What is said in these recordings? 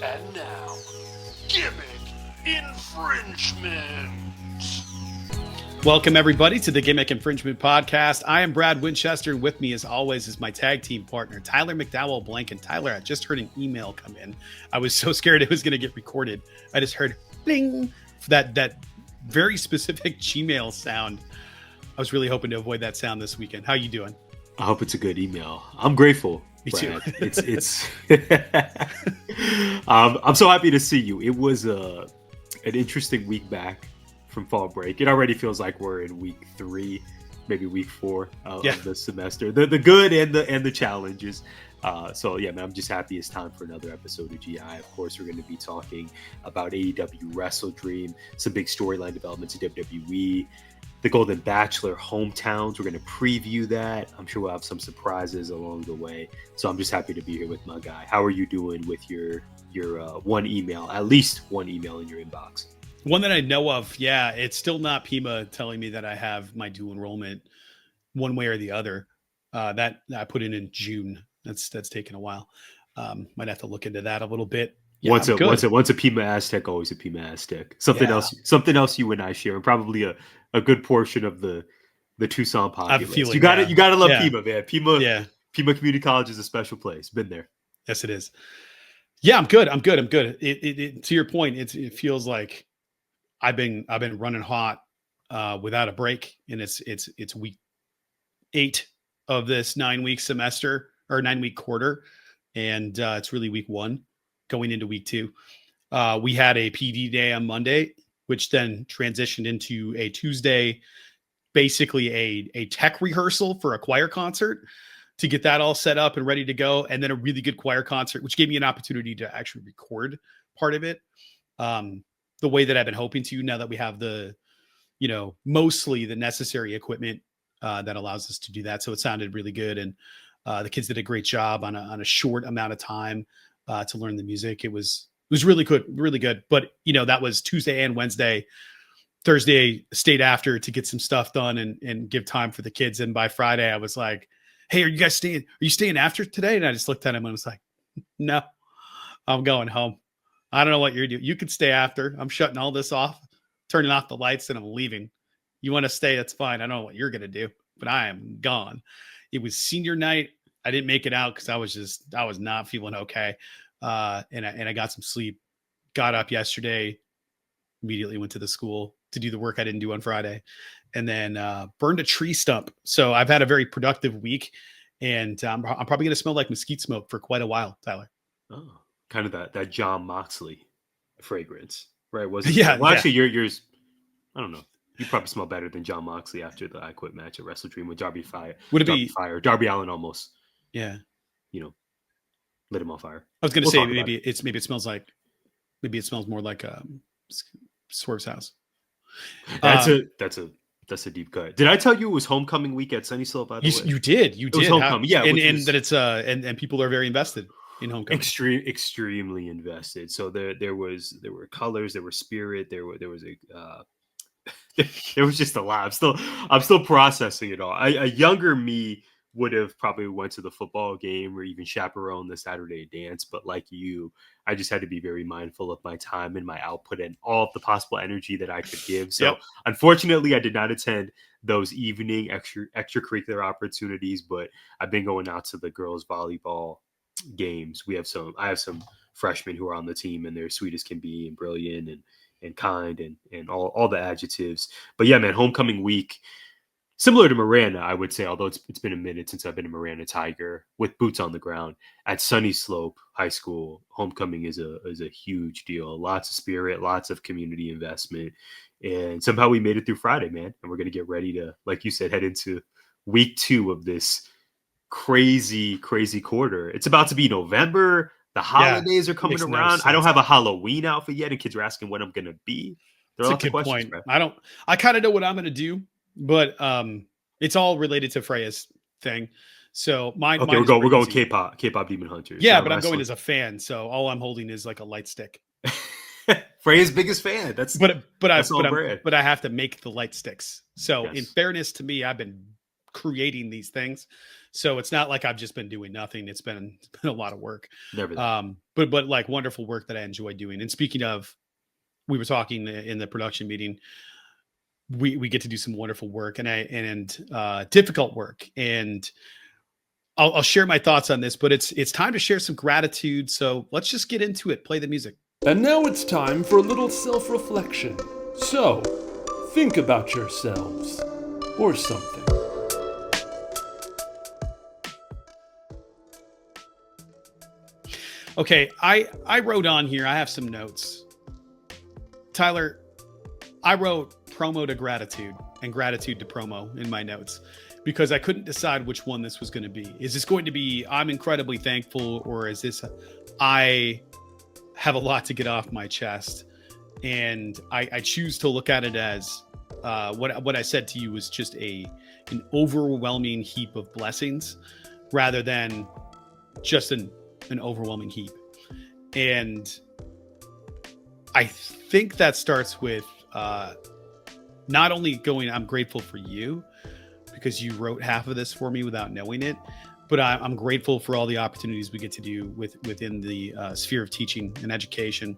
And now, Gimmick Infringement. Welcome, everybody, to the Gimmick Infringement Podcast. I am Brad Winchester, and with me, as always, is my tag team partner, Tyler McDowell Blank. And Tyler, I just heard an email come in. I was so scared it was going to get recorded. I just heard bling, that very specific Gmail sound. I was really hoping to avoid that sound this weekend. How you doing? I hope it's a good email. I'm grateful. Me too. It's I'm so happy to see you. It was an interesting week back from fall break. It already feels like we're in week 3, maybe week 4 of the semester. The good and the challenges. So yeah, man, I'm just happy it's time for another episode of GI. Of course, we're going to be talking about AEW WrestleDream, some big storyline developments in WWE, the Golden Bachelor hometowns. We're going to preview that. I'm sure we'll have some surprises along the way. So I'm just happy to be here with my guy. How are you doing with your one email, at least one email in your inbox? One that I know of, yeah. It's still not Pima telling me that I have my dual enrollment one way or the other. That I put in June. That's taken a while. Might have to look into that a little bit. Yeah, once a Pima Aztec, always a Pima Aztec. Something else you and I share, and probably a good portion of the Tucson populace. You gotta love Pima, man. Pima Community College is a special place. Been there. Yes, it is. Yeah, I'm good. It to your point, it feels like I've been running hot without a break, and it's week 8 of this 9-week semester or 9-week quarter, and it's really week 1 going into week 2. We had a PD day on Monday, which then transitioned into a Tuesday, basically a tech rehearsal for a choir concert to get that all set up and ready to go. And then a really good choir concert, which gave me an opportunity to actually record part of it the way that I've been hoping to, now that we have the, mostly the necessary equipment that allows us to do that. So it sounded really good. And the kids did a great job on a short amount of time to learn the music. It was really good, really good. But that was Tuesday and Wednesday. Thursday stayed after to get some stuff done and give time for the kids. And by Friday, I was like, "Hey, are you staying after today?" And I just looked at him and was like, "No, I'm going home. I don't know what you're doing. You can stay after. I'm shutting all this off, turning off the lights, and I'm leaving. You want to stay? That's fine. I don't know what you're gonna do, but I am gone." It was senior night. I didn't make it out because I was not feeling okay. And I got some sleep, got up yesterday, immediately went to the school to do the work I didn't do on Friday, and then burned a tree stump. So I've had a very productive week, and I'm probably going to smell like mesquite smoke for quite a while, Tyler. Oh, kind of that John Moxley fragrance, right? Actually, yours, I don't know. You probably smell better than John Moxley after the I Quit match at WrestleDream with Darby Darby Allin almost, lit him on fire. I was going to say maybe it smells more like Swerve's house. That's a deep cut. Did I tell you it was homecoming week at Sunny Slope? By the way, you did. It was homecoming, and that it's and people are very invested in homecoming. Extremely invested. So there were colors, there was spirit, there was there was just a lot. I'm still processing it all. A younger me would have probably went to the football game or even chaperoned the Saturday dance. But like you, I just had to be very mindful of my time and my output and all of the possible energy that I could give. So Unfortunately, I did not attend those evening extracurricular opportunities, but I've been going out to the girls volleyball games. I have some freshmen who are on the team, and they're sweet as can be and brilliant and kind and all the adjectives. But yeah, man, homecoming week, similar to Miranda, I would say, although it's been a minute since I've been a Miranda Tiger, with boots on the ground at Sunny Slope High School. Homecoming is a huge deal. Lots of spirit, lots of community investment, and somehow we made it through Friday, man. And we're gonna get ready to, like you said, head into week 2 of this crazy quarter. It's about to be November. The holidays are coming around. I don't have a Halloween outfit yet, and kids are asking what I'm gonna be. That's a good point. Bro. I kind of know what I'm gonna do, but it's all related to Freya's thing. So we're going K-pop Demon Hunters. Yeah, but I'm going as a fan, so all I'm holding is like a light stick. Freya's biggest fan. But I have to make the light sticks. So in fairness to me, I've been creating these things. So it's not like I've just been doing nothing. It's been a lot of work. Never. But like wonderful work that I enjoy doing. And speaking of, we were talking in the production meeting, we get to do some wonderful work and difficult work. And I'll share my thoughts on this, but it's time to share some gratitude. So let's just get into it. Play the music. And now it's time for a little self-reflection. So, think about yourselves. Or something. Okay, I wrote on here, I have some notes. Tyler, I wrote promo to gratitude and gratitude to promo in my notes because I couldn't decide which one this was going to be. Is this going to be I'm incredibly thankful, or is this I have a lot to get off my chest? And I choose to look at it as what I said to you was just an overwhelming heap of blessings rather than just an overwhelming heap. And I think that starts with not only going, I'm grateful for you because you wrote half of this for me without knowing it, but I'm grateful for all the opportunities we get to do within the sphere of teaching and education.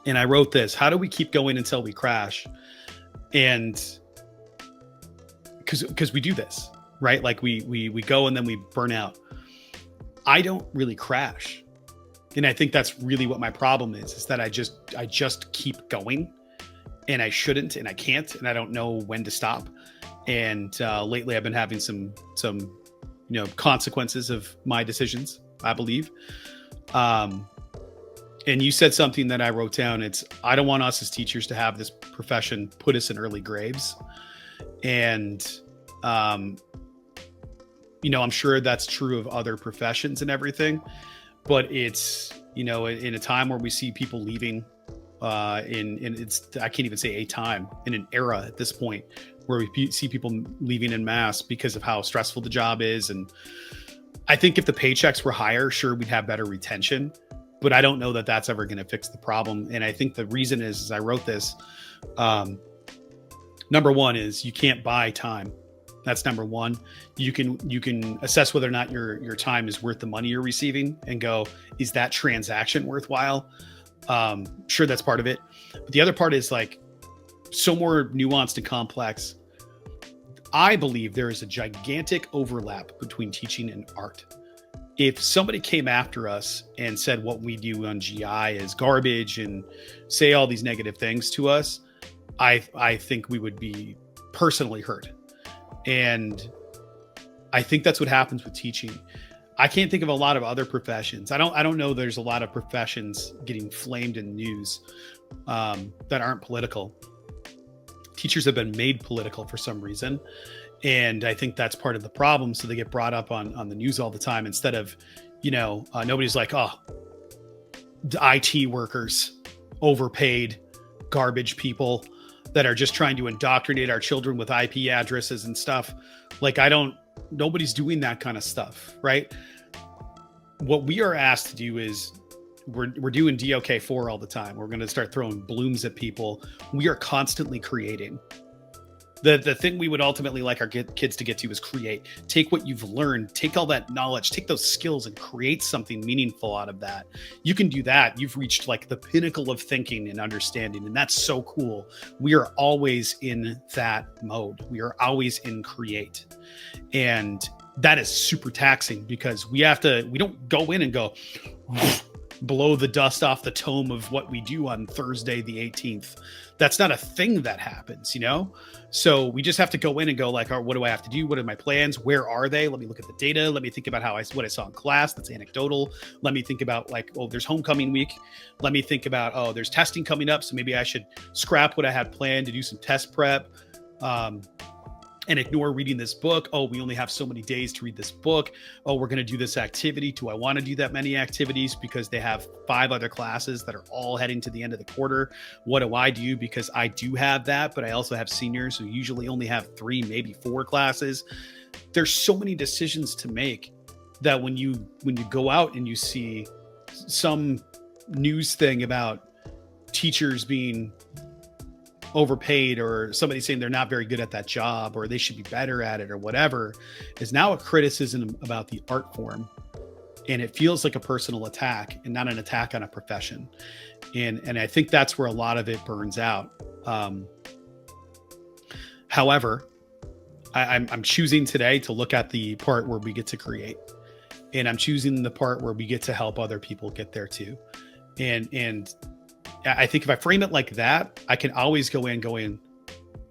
And I wrote this: how do we keep going until we crash? And because we do this, right? Like we go and then we burn out. I don't really crash. And I think that's really what my problem is that I just keep going, and I shouldn't, and I can't, and I don't know when to stop. And lately I've been having some consequences of my decisions, I believe. And you said something that I wrote down. It's, I don't want us as teachers to have this profession put us in early graves. And, I'm sure that's true of other professions and everything, but it's, in a time where we see people leaving, I can't even say a time, in an era at this point where we see people leaving en masse because of how stressful the job is. And I think if the paychecks were higher, sure, we'd have better retention, but I don't know that that's ever going to fix the problem. And I think the reason is I wrote this, number one is you can't buy time. That's number one. You can assess whether or not your time is worth the money you're receiving and go, is that transaction worthwhile? Sure, that's part of it. But the other part is like so more nuanced and complex. I believe there is a gigantic overlap between teaching and art. If somebody came after us and said what we do on GI is garbage and say all these negative things to us, I think we would be personally hurt. And I think that's what happens with teaching. I can't think of a lot of other professions. I don't know there's a lot of professions getting flamed in news that aren't political. Teachers have been made political for some reason. And I think that's part of the problem. So they get brought up on the news all the time instead of, nobody's like, oh, the IT workers, overpaid, garbage people that are just trying to indoctrinate our children with IP addresses and stuff. Like, nobody's doing that kind of stuff, right? What we are asked to do is we're doing DOK4 all the time. We're going to start throwing blooms at people. We are constantly creating. The thing we would ultimately like our kids to get to is create. Take what you've learned, take all that knowledge, take those skills and create something meaningful out of that. You can do that. You've reached like the pinnacle of thinking and understanding, and that's so cool. We are always in that mode. We are always in create. And that is super taxing because we don't go in and go blow the dust off the tome of what we do on Thursday the 18th. That's not a thing that happens, So we just have to go in and go like, oh, what do I have to do? What are my plans? Where are they? Let me look at the data. Let me think about what I saw in class. That's anecdotal. Let me think about like, oh, there's homecoming week. Let me think about, oh, there's testing coming up. So maybe I should scrap what I had planned to do some test prep. And ignore reading this book. Oh, we only have so many days to read this book. Oh, we're going to do this activity. Do I want to do that many activities because they have 5 other classes that are all heading to the end of the quarter? What do I do? Because I do have that, but I also have seniors who usually only have 3, maybe 4 classes. There's so many decisions to make that when you go out and you see some news thing about teachers being overpaid, or somebody saying they're not very good at that job, or they should be better at it, or whatever, is now a criticism about the art form. And it feels like a personal attack and not an attack on a profession. And I think that's where a lot of it burns out. However, I'm choosing today to look at the part where we get to create, and I'm choosing the part where we get to help other people get there too. And I think if I frame it like that, I can always go in going,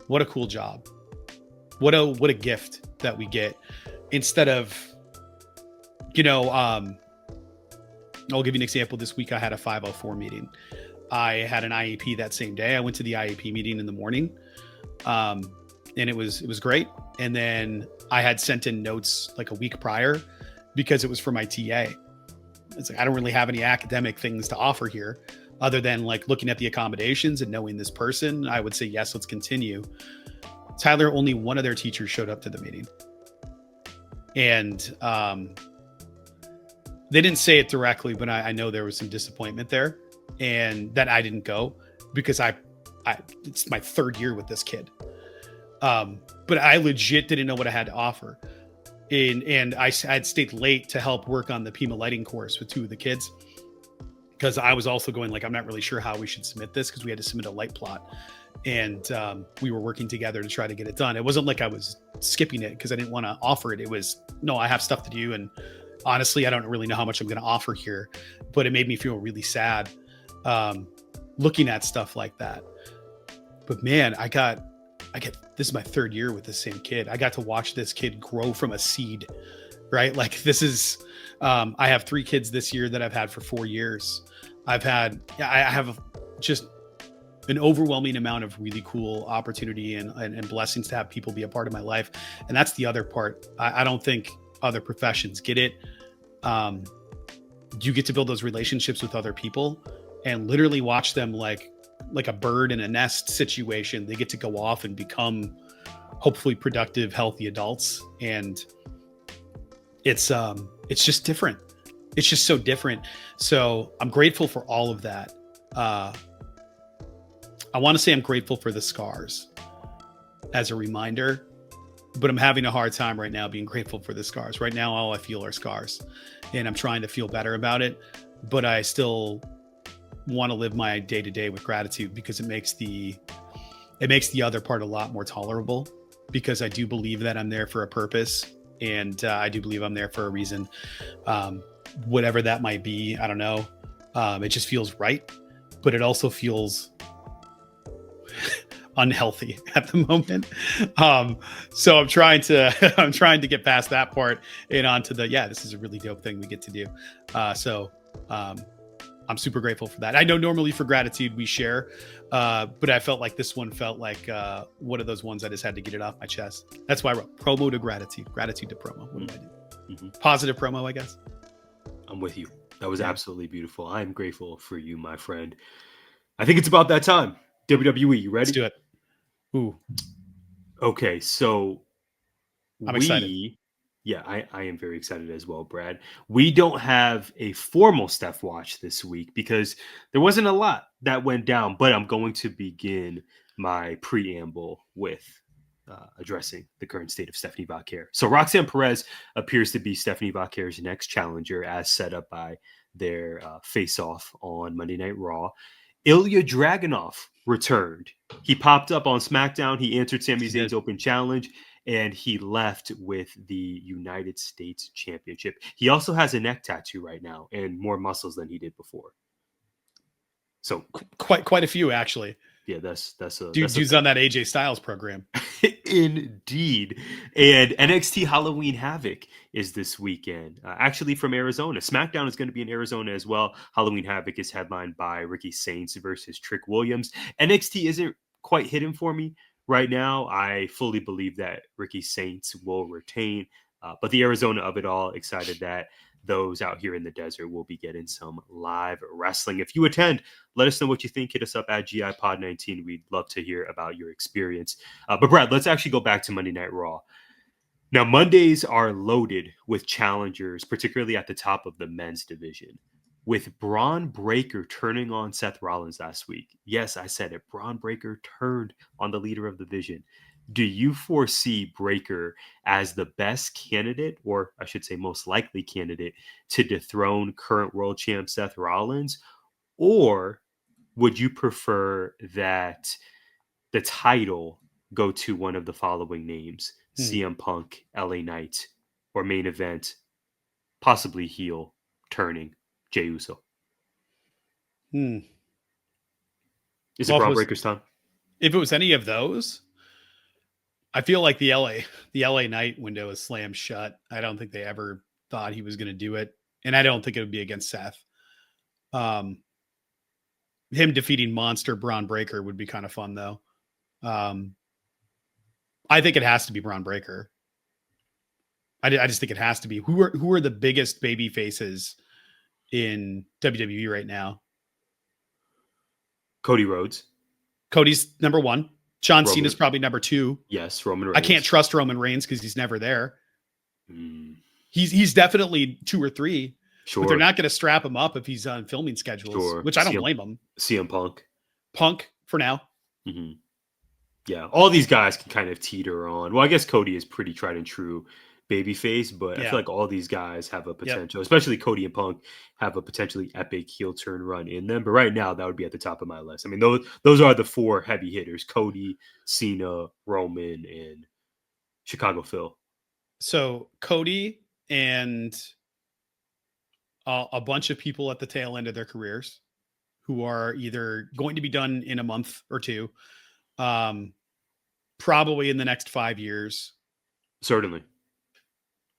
what a cool job. What a gift that we get, instead of, I'll give you an example. This week I had a 504 meeting. I had an IEP that same day. I went to the IEP meeting in the morning. And it was great. And then I had sent in notes like a week prior because it was for my TA. It's like, I don't really have any academic things to offer here other than like looking at the accommodations and knowing this person. I would say, yes, let's continue. Tyler, only one of their teachers showed up to the meeting. And they didn't say it directly, but I know there was some disappointment there, and that I didn't go because it's my third year with this kid. But I legit didn't know what I had to offer. And I had stayed late to help work on the Pima lighting course with two of the kids, because I was also going like, I'm not really sure how we should submit this, because we had to submit a light plot. And we were working together to try to get it done. It wasn't like I was skipping it because I didn't want to offer it. It was, no, I have stuff to do. And honestly, I don't really know how much I'm going to offer here, but it made me feel really sad looking at stuff like that. But man, I get, this is my third year with the same kid. I got to watch this kid grow from a seed, right? Like this is, I have 3 kids this year that I've had for 4 years. I have just an overwhelming amount of really cool opportunity and blessings to have people be a part of my life. And that's the other part. I don't think other professions get it. You get to build those relationships with other people and literally watch them like a bird in a nest situation. They get to go off and become hopefully productive, healthy adults. And it's just different. It's just so different. So I'm grateful for all of that. I want to say I'm grateful for the scars as a reminder, but I'm having a hard time right now being grateful for the scars. Right now, all I feel are scars, and I'm trying to feel better about it, but I still want to live my day to day with gratitude, because it makes the other part a lot more tolerable, because I do believe that I'm there for a purpose, and I do believe I'm there for a reason. Whatever that might be, I don't know. It just feels right, but it also feels unhealthy at the moment. So I'm trying to get past that part and onto this is a really dope thing we get to do. I'm super grateful for that. I know normally for gratitude we share, but I felt like this one felt like one of those ones I just had to get it off my chest. That's why I wrote promo to gratitude to promo. What do I do? Mm-hmm. Positive promo, I guess. I'm with you. That was absolutely beautiful. I'm grateful for you, my friend. I think it's about that time. WWE, you ready? Let's do it. Ooh. Okay, so I'm excited. Yeah, I am very excited as well, Brad. We don't have a formal Steph Watch this week because there wasn't a lot that went down, but I'm going to begin my preamble with addressing the current state of Stephanie Vacquer. So Roxanne Perez appears to be Stephanie Vacquer's next challenger, as set up by their face-off on Monday Night Raw. Ilja Dragunov returned. He popped up on SmackDown. He answered Sami Zayn's open challenge, and he left with the United States Championship. He also has a neck tattoo right now and more muscles than he did before. So quite a few, actually. Yeah, that's dude's on that AJ Styles program. Indeed. And NXT Halloween Havoc is this weekend, actually from Arizona. SmackDown is going to be in Arizona as well. Halloween Havoc is headlined by Ricky Saints versus Trick Williams. NXT isn't quite hidden for me right now. I fully believe that Ricky Saints will retain, but the Arizona of it all, excited that those out here in the desert will be getting some live wrestling. If you attend, let us know what you think. Hit us up at GIPod19. We'd love to hear about your experience. But Brad, let's actually go back to Monday Night Raw. Now, Mondays are loaded with challengers, particularly at the top of the men's division. with Bron Breakker turning on Seth Rollins last week. Yes, I said it. Bron Breakker turned on the leader of the division. Do you foresee Breakker as the best candidate, or I should say most likely candidate, to dethrone current world champ Seth Rollins? Or would you prefer that the title go to one of the following names? CM Punk, LA Knight, or main event, possibly heel, turning Jey Uso? Is it Bron Breakker's time? If it was any of those, I feel like the LA Knight window is slammed shut. I don't think they ever thought he was going to do it. And I don't think it would be against Seth. Him defeating Monster Bron Breakker would be kind of fun, though. I think it has to be Bron Breakker. I just think it has to be. Who are the biggest baby faces in WWE right now? Cody Rhodes. Cody's number one. John Roman. Cena's probably number two. Yes, Roman Reigns. I can't trust Roman Reigns because he's never there. Mm, He's definitely 2 or 3. sure. But they're not going to strap him up if he's on filming schedules, Sure. which I don't blame him. CM Punk. Punk for now. Mm-hmm. Yeah, all these guys can kind of teeter on. Well, I guess Cody is pretty tried and true babyface, but I Yeah. feel like all these guys have a potential, especially Cody and Punk, have a potentially epic heel turn run in them. But right now, that would be at the top of my list. I mean, those are the 4 heavy hitters: Cody, Cena, Roman, and Chicago Phil. So Cody and a bunch of people at the tail end of their careers who are either going to be done in a month or 2, probably in the next 5 years. Certainly.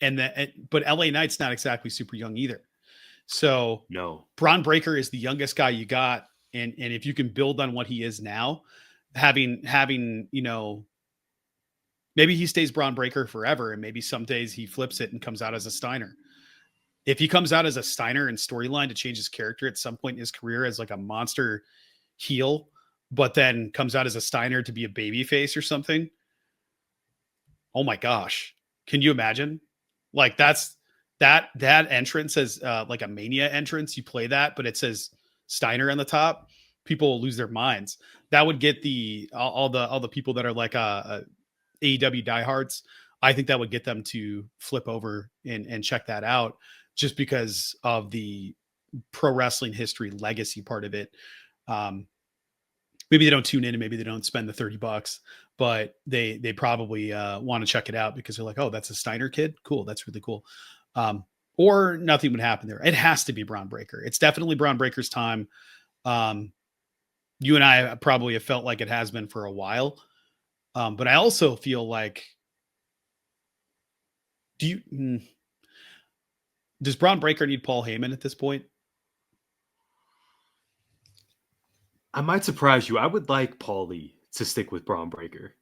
But LA Knight's not exactly super young either. So No. Bron Breakker is the youngest guy you got. And if you can build on what he is now, having, maybe he stays Bron Breakker forever. And maybe some days he flips it and comes out as a Steiner. If he comes out as a Steiner in storyline to change his character at some point in his career as like a monster heel, but then comes out as a Steiner to be a babyface or something. Oh my gosh. Can you imagine? Like that entrance as like a Mania entrance. You play that, but it says Steiner on the top. People will lose their minds. That would get all the people that are like AEW diehards. I think that would get them to flip over and check that out, just because of the pro wrestling history legacy part of it. Maybe they don't tune in and maybe they don't spend the $30, but they probably want to check it out because they're like, oh, that's a Steiner kid. Cool. That's really cool. Or nothing would happen there. It has to be Bron Breakker. It's definitely Bron Breakker's time. You and I probably have felt like it has been for a while. But I also feel like, does Bron Breakker need Paul Heyman at this point? I might surprise you. I would like Paulie to stick with Bron Breakker.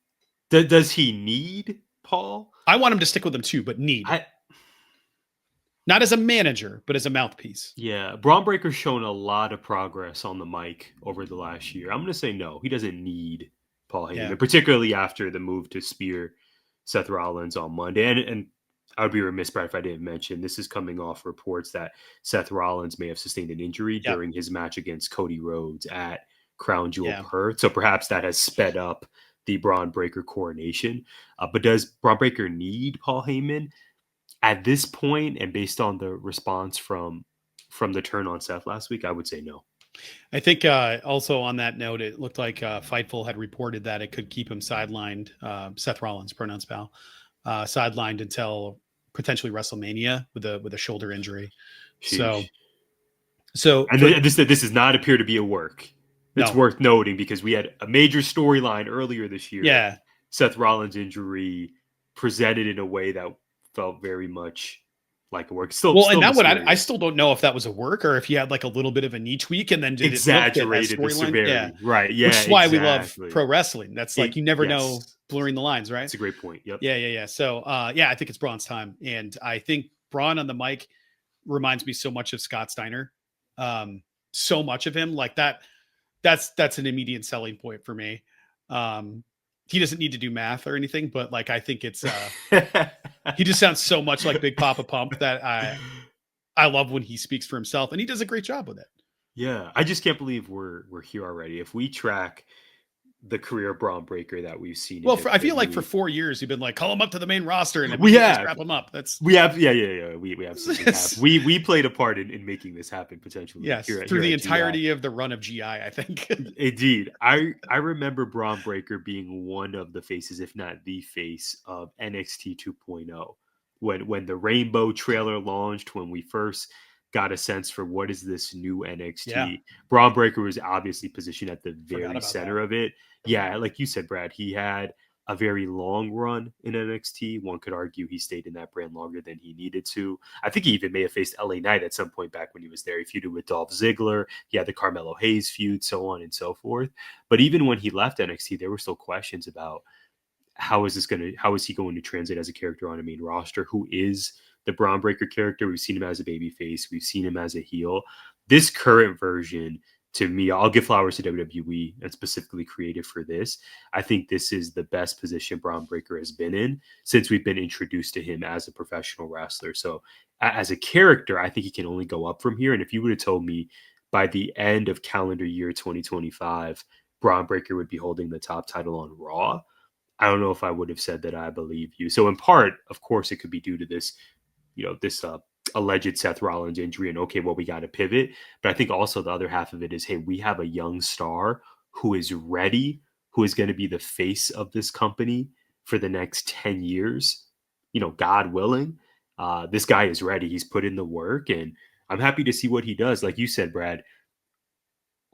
Does he need Paul? I want him to stick with him too, but not as a manager, but as a mouthpiece. Yeah, Bron Breakker's shown a lot of progress on the mic over the last year. I'm going to say no. He doesn't need Paul Heyman, particularly after the move to spear Seth Rollins on Monday. And I would be remiss, Brad, if I didn't mention this is coming off reports that Seth Rollins may have sustained an injury during his match against Cody Rhodes at Crown Jewel Perth. So perhaps that has sped up the Bron Breakker coronation. But does Bron Breakker need Paul Heyman? At this point, and based on the response from the turn on Seth last week, I would say no. I think also on that note, it looked like Fightful had reported that it could keep him sidelined, Seth Rollins, pronouns pal, sidelined until potentially WrestleMania with a shoulder injury. Sheesh. So this does not appear to be a work. It's worth noting because we had a major storyline earlier this year. Yeah. Seth Rollins' injury presented in a way that felt very much like a work. And that one, I still don't know if that was a work or if he had like a little bit of a knee tweak and then did exaggerated the severity. Yeah. Right. Yeah. Which is why we love pro wrestling. That's like, you never know, blurring the lines, right? That's a great point. Yep. Yeah. So, I think it's Bron's time. And I think Bron on the mic reminds me so much of Scott Steiner. So much of him like that. That's an immediate selling point for me. He doesn't need to do math or anything, but like, I think it's, he just sounds so much like Big Papa Pump that I love when he speaks for himself, and he does a great job with it. Yeah, I just can't believe we're here already. If we track the career of Bron Breakker that we've seen, Well, I feel like for 4 years you've been like, call him up to the main roster and we have strap him up. That's we absolutely have. We played a part in making this happen potentially. yes, here through the at GI. entirety of the run of GI, I think. Indeed. I remember Bron Breakker being one of the faces, if not the face, of NXT 2.0. When the Rainbow trailer launched, when we first got a sense for what is this new NXT, Yeah. Bron Breakker was obviously positioned at the Forgot very about center that. of it. Yeah, like you said, Brad, he had a very long run in NXT. One could argue he stayed in that brand longer than he needed to. I think he even may have faced LA Knight at some point back when he was there. He feuded with Dolph Ziggler. He had the Carmelo Hayes feud, so on and so forth. But even when he left NXT, there were still questions about how is he going to translate as a character on a main roster? Who is the Bron Breakker character? We've seen him as a babyface. We've seen him as a heel. This current version, to me, I'll give flowers to WWE and specifically created for this. I think this is the best position Bron Breakker has been in since we've been introduced to him as a professional wrestler. So as a character, I think he can only go up from here. And if you would have told me by the end of calendar year 2025, Bron Breakker would be holding the top title on Raw, I don't know if I would have said that I believe you. So in part, of course, it could be due to this, this alleged Seth Rollins injury and okay, well, we got to pivot. But I think also the other half of it is, hey, we have a young star who is ready, who is going to be the face of this company for the next 10 years, God willing. This guy is ready. He's put in the work and I'm happy to see what he does. Like you said, Brad,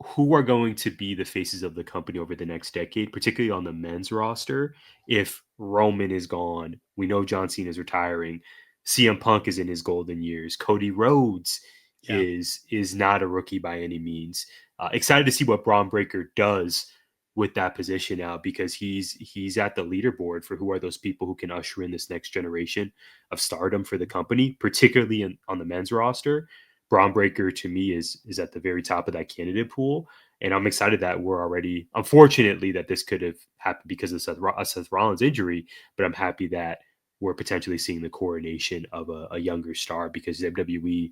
who are going to be the faces of the company over the next decade, particularly on the men's roster? If Roman is gone, we know John Cena is retiring. CM Punk is in his golden years. Cody Rhodes is not a rookie by any means. Excited to see what Bron Breakker does with that position now, because he's at the leaderboard for who are those people who can usher in this next generation of stardom for the company, particularly on the men's roster. Bron Breakker, to me, is at the very top of that candidate pool. And I'm excited that we're already, unfortunately, that this could have happened because of Seth Rollins' injury, but I'm happy that we're potentially seeing the coronation of a younger star, because WWE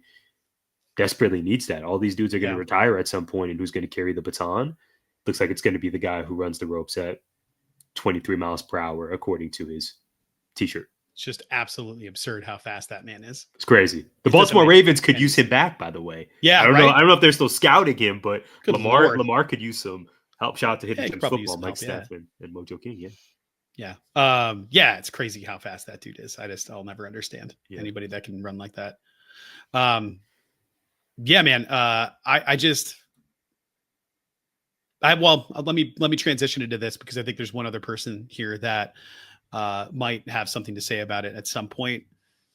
desperately needs that. All these dudes are going to retire at some point, and who's going to carry the baton? Looks like it's going to be the guy who runs the ropes at 23 miles per hour, according to his t-shirt. It's just absolutely absurd how fast that man is. It's crazy. The Baltimore Ravens could use him back, by the way. Yeah, I don't know if they're still scouting him, but Good Lamar Lord. Lamar could use some help. Shout out to Hidden Gems Football, Mike help, Steph and Mojo King. Yeah. It's crazy how fast that dude is. I'll never understand anybody that can run like that. Man. Let me transition into this, because I think there's one other person here that might have something to say about it at some point,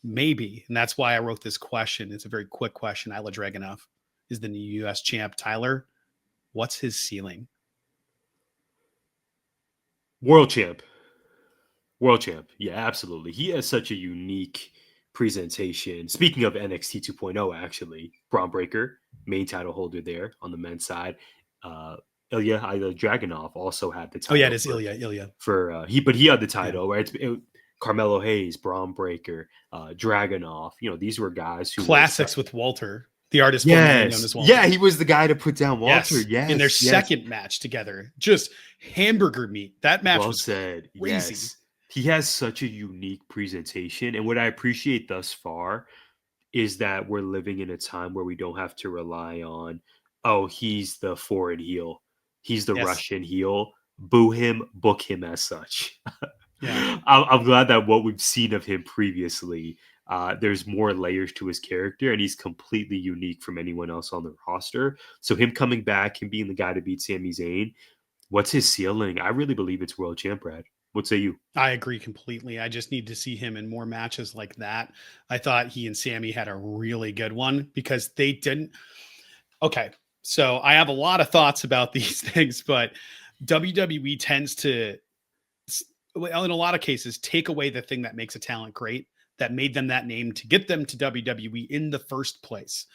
maybe. And that's why I wrote this question. It's a very quick question. Ilja Dragunov is the new US champ. Tyler, what's his ceiling? World champ. Yeah, absolutely. He has such a unique presentation. Speaking of NXT 2.0, actually, Bron Breakker, main title holder there on the men's side. Ilja Dragunov also had the title. Oh yeah, it is Ilja. But he had the title, right? Carmelo Hayes, Bron Breakker, Dragunov. These were guys who classics with Walter, the artist. Yes, yeah, he was the guy to put down Walter. Yes, in their second match together, just hamburger meat. That match was said. Crazy. Yes. He has such a unique presentation, and what I appreciate thus far is that we're living in a time where we don't have to rely on, he's the foreign heel. He's the Russian heel. Boo him, book him as such. Yeah. I'm glad that what we've seen of him previously, there's more layers to his character, and he's completely unique from anyone else on the roster. So him coming back, him being the guy to beat Sami Zayn, what's his ceiling? I really believe it's world champ, Brad. What say you? I agree completely. I just need to see him in more matches like that. I thought he and Sammy had a really good one, because they didn't. Okay. So I have a lot of thoughts about these things, but WWE tends to, in a lot of cases, take away the thing that makes a talent great, that made them that name to get them to WWE in the first place.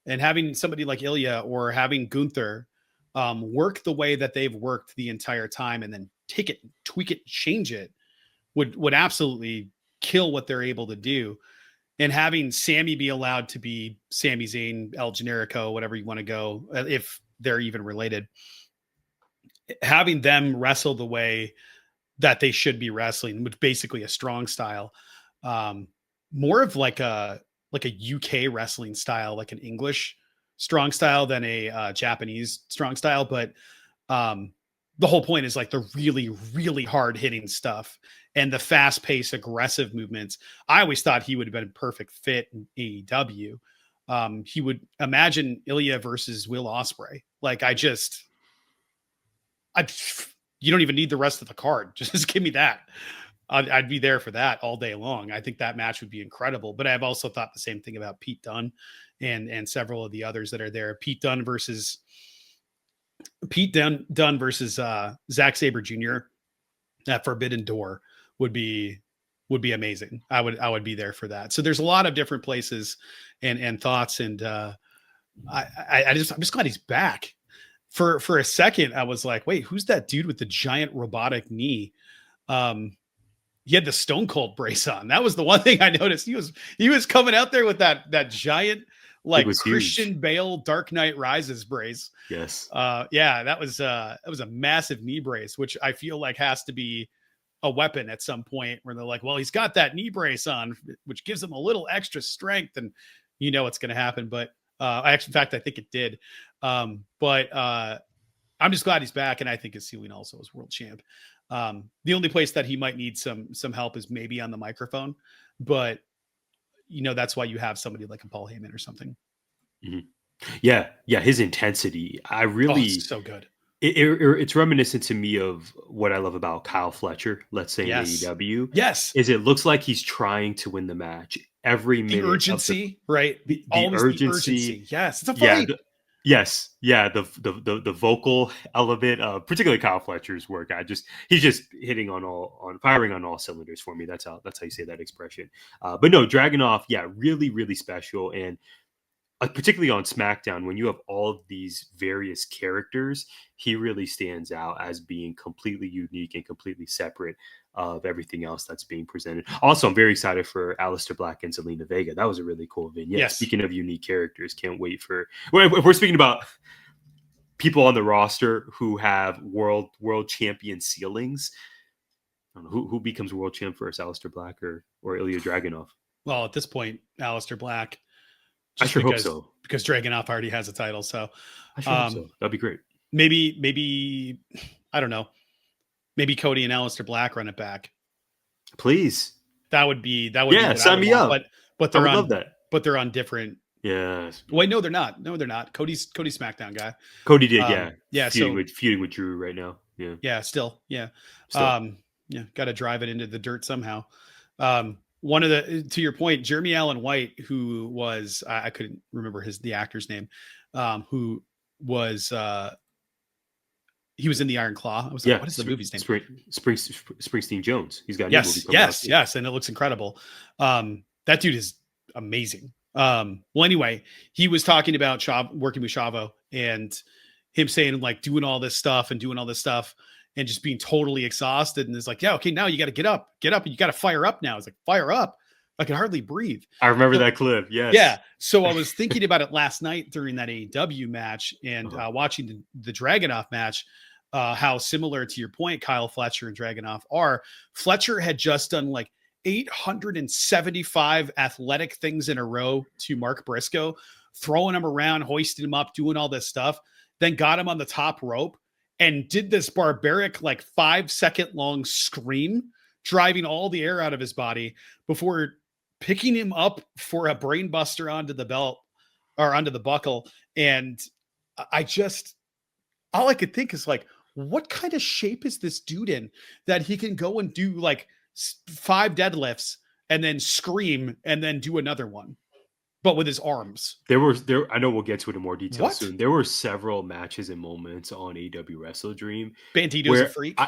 And having somebody like Ilja or having Gunther work the way that they've worked the entire time, and then take it, tweak it, change it, would absolutely kill what they're able to do. and having Sammy be allowed to be Sami Zayn, El Generico, whatever you want to go, if they're even related, having them wrestle the way that they should be wrestling, which basically a strong style, more of like a UK wrestling style, like an English strong style than a Japanese strong style. But the whole point is like the really, really hard hitting stuff and the fast paced, aggressive movements. I always thought he would have been a perfect fit in AEW. He would imagine Ilja versus Will Ospreay. Like you don't even need the rest of the card. Just give me that. I'd be there for that all day long. I think that match would be incredible. But I've also thought the same thing about Pete Dunne and several of the others that are there. Pete Dunne versus Zack Sabre Jr. That Forbidden Door would be amazing. I would be there for that. So there's a lot of different places and thoughts. And I'm just glad he's back. For a second, I was like, wait, who's that dude with the giant robotic knee? He had the Stone Cold brace on. That was the one thing I noticed. He was coming out there with that giant, like Christian huge. Bale Dark Knight Rises brace. Yes. Yeah, that was a massive knee brace, which I feel like has to be a weapon at some point where they're like, well, he's got that knee brace on, which gives him a little extra strength, and you know what's going to happen. But in fact, I think it did. But I'm just glad he's back, and I think his ceiling also is world champ. The only place that he might need some help is maybe on the microphone, but you know, that's why you have somebody like a Paul Heyman or something. Mm-hmm. Yeah. His intensity, I really so good. It's reminiscent to me of what I love about Kyle Fletcher, let's say in AEW. Yes. Is it looks like he's trying to win the match every minute. The urgency, right? The urgency. Yes. It's a fight. Yes. Yeah. The vocal element, particularly Kyle Fletcher's work. He's just firing on all cylinders for me. That's how you say that expression. But no, Dragunov, yeah, really, really special. And particularly on SmackDown, when you have all of these various characters, he really stands out as being completely unique and completely separate of everything else that's being presented. Also, I'm very excited for Aleister Black and Zelina Vega. That was a really cool vignette. Yes. Speaking of unique characters, can't wait for... If we're speaking about people on the roster who have world champion ceilings, I don't know, who becomes world champ first, Aleister Black or Ilja Dragunov? Well, at this point, Aleister Black. I sure hope so. Because Dragunov already has a title. So I sure hope so. That'd be great. Maybe, I don't know. Maybe Cody and Aleister Black run it back. Please. That would be sign me up. But they're love that. But they're on different. Yeah. Wait, no, they're not. Cody's SmackDown guy. Cody did, yeah. Yeah. Feuding with Drew right now. Yeah. Yeah. Still. Yeah. Got to drive it into the dirt somehow. To your point, Jeremy Allen White, who was, I couldn't remember the actor's name, who was, he was in the Iron Claw. I was like, what is the movie's name? Springsteen Jones. He's got a new movie coming out. Yes. And it looks incredible. That dude is amazing. Well, anyway, he was talking about working with Chavo and him saying like doing all this stuff and just being totally exhausted. And it's like, yeah, okay, now you got to get up. And you got to fire up now. It's like, fire up. I can hardly breathe. I remember that clip. Yes. Yeah. So I was thinking about it last night during that AEW match and watching the Dragunov match, how similar to your point, Kyle Fletcher and Dragunov are. Fletcher had just done like 875 athletic things in a row to Mark Briscoe, throwing him around, hoisting him up, doing all this stuff, then got him on the top rope and did this barbaric, like 5-second long scream, driving all the air out of his body before picking him up for a brain buster onto the belt or onto the buckle. And all I could think is like, what kind of shape is this dude in that he can go and do like 5 deadlifts and then scream and then do another one, but with his arms? I know we'll get to it in more detail soon. There were several matches and moments on AEW WrestleDream. Bandito's a freak.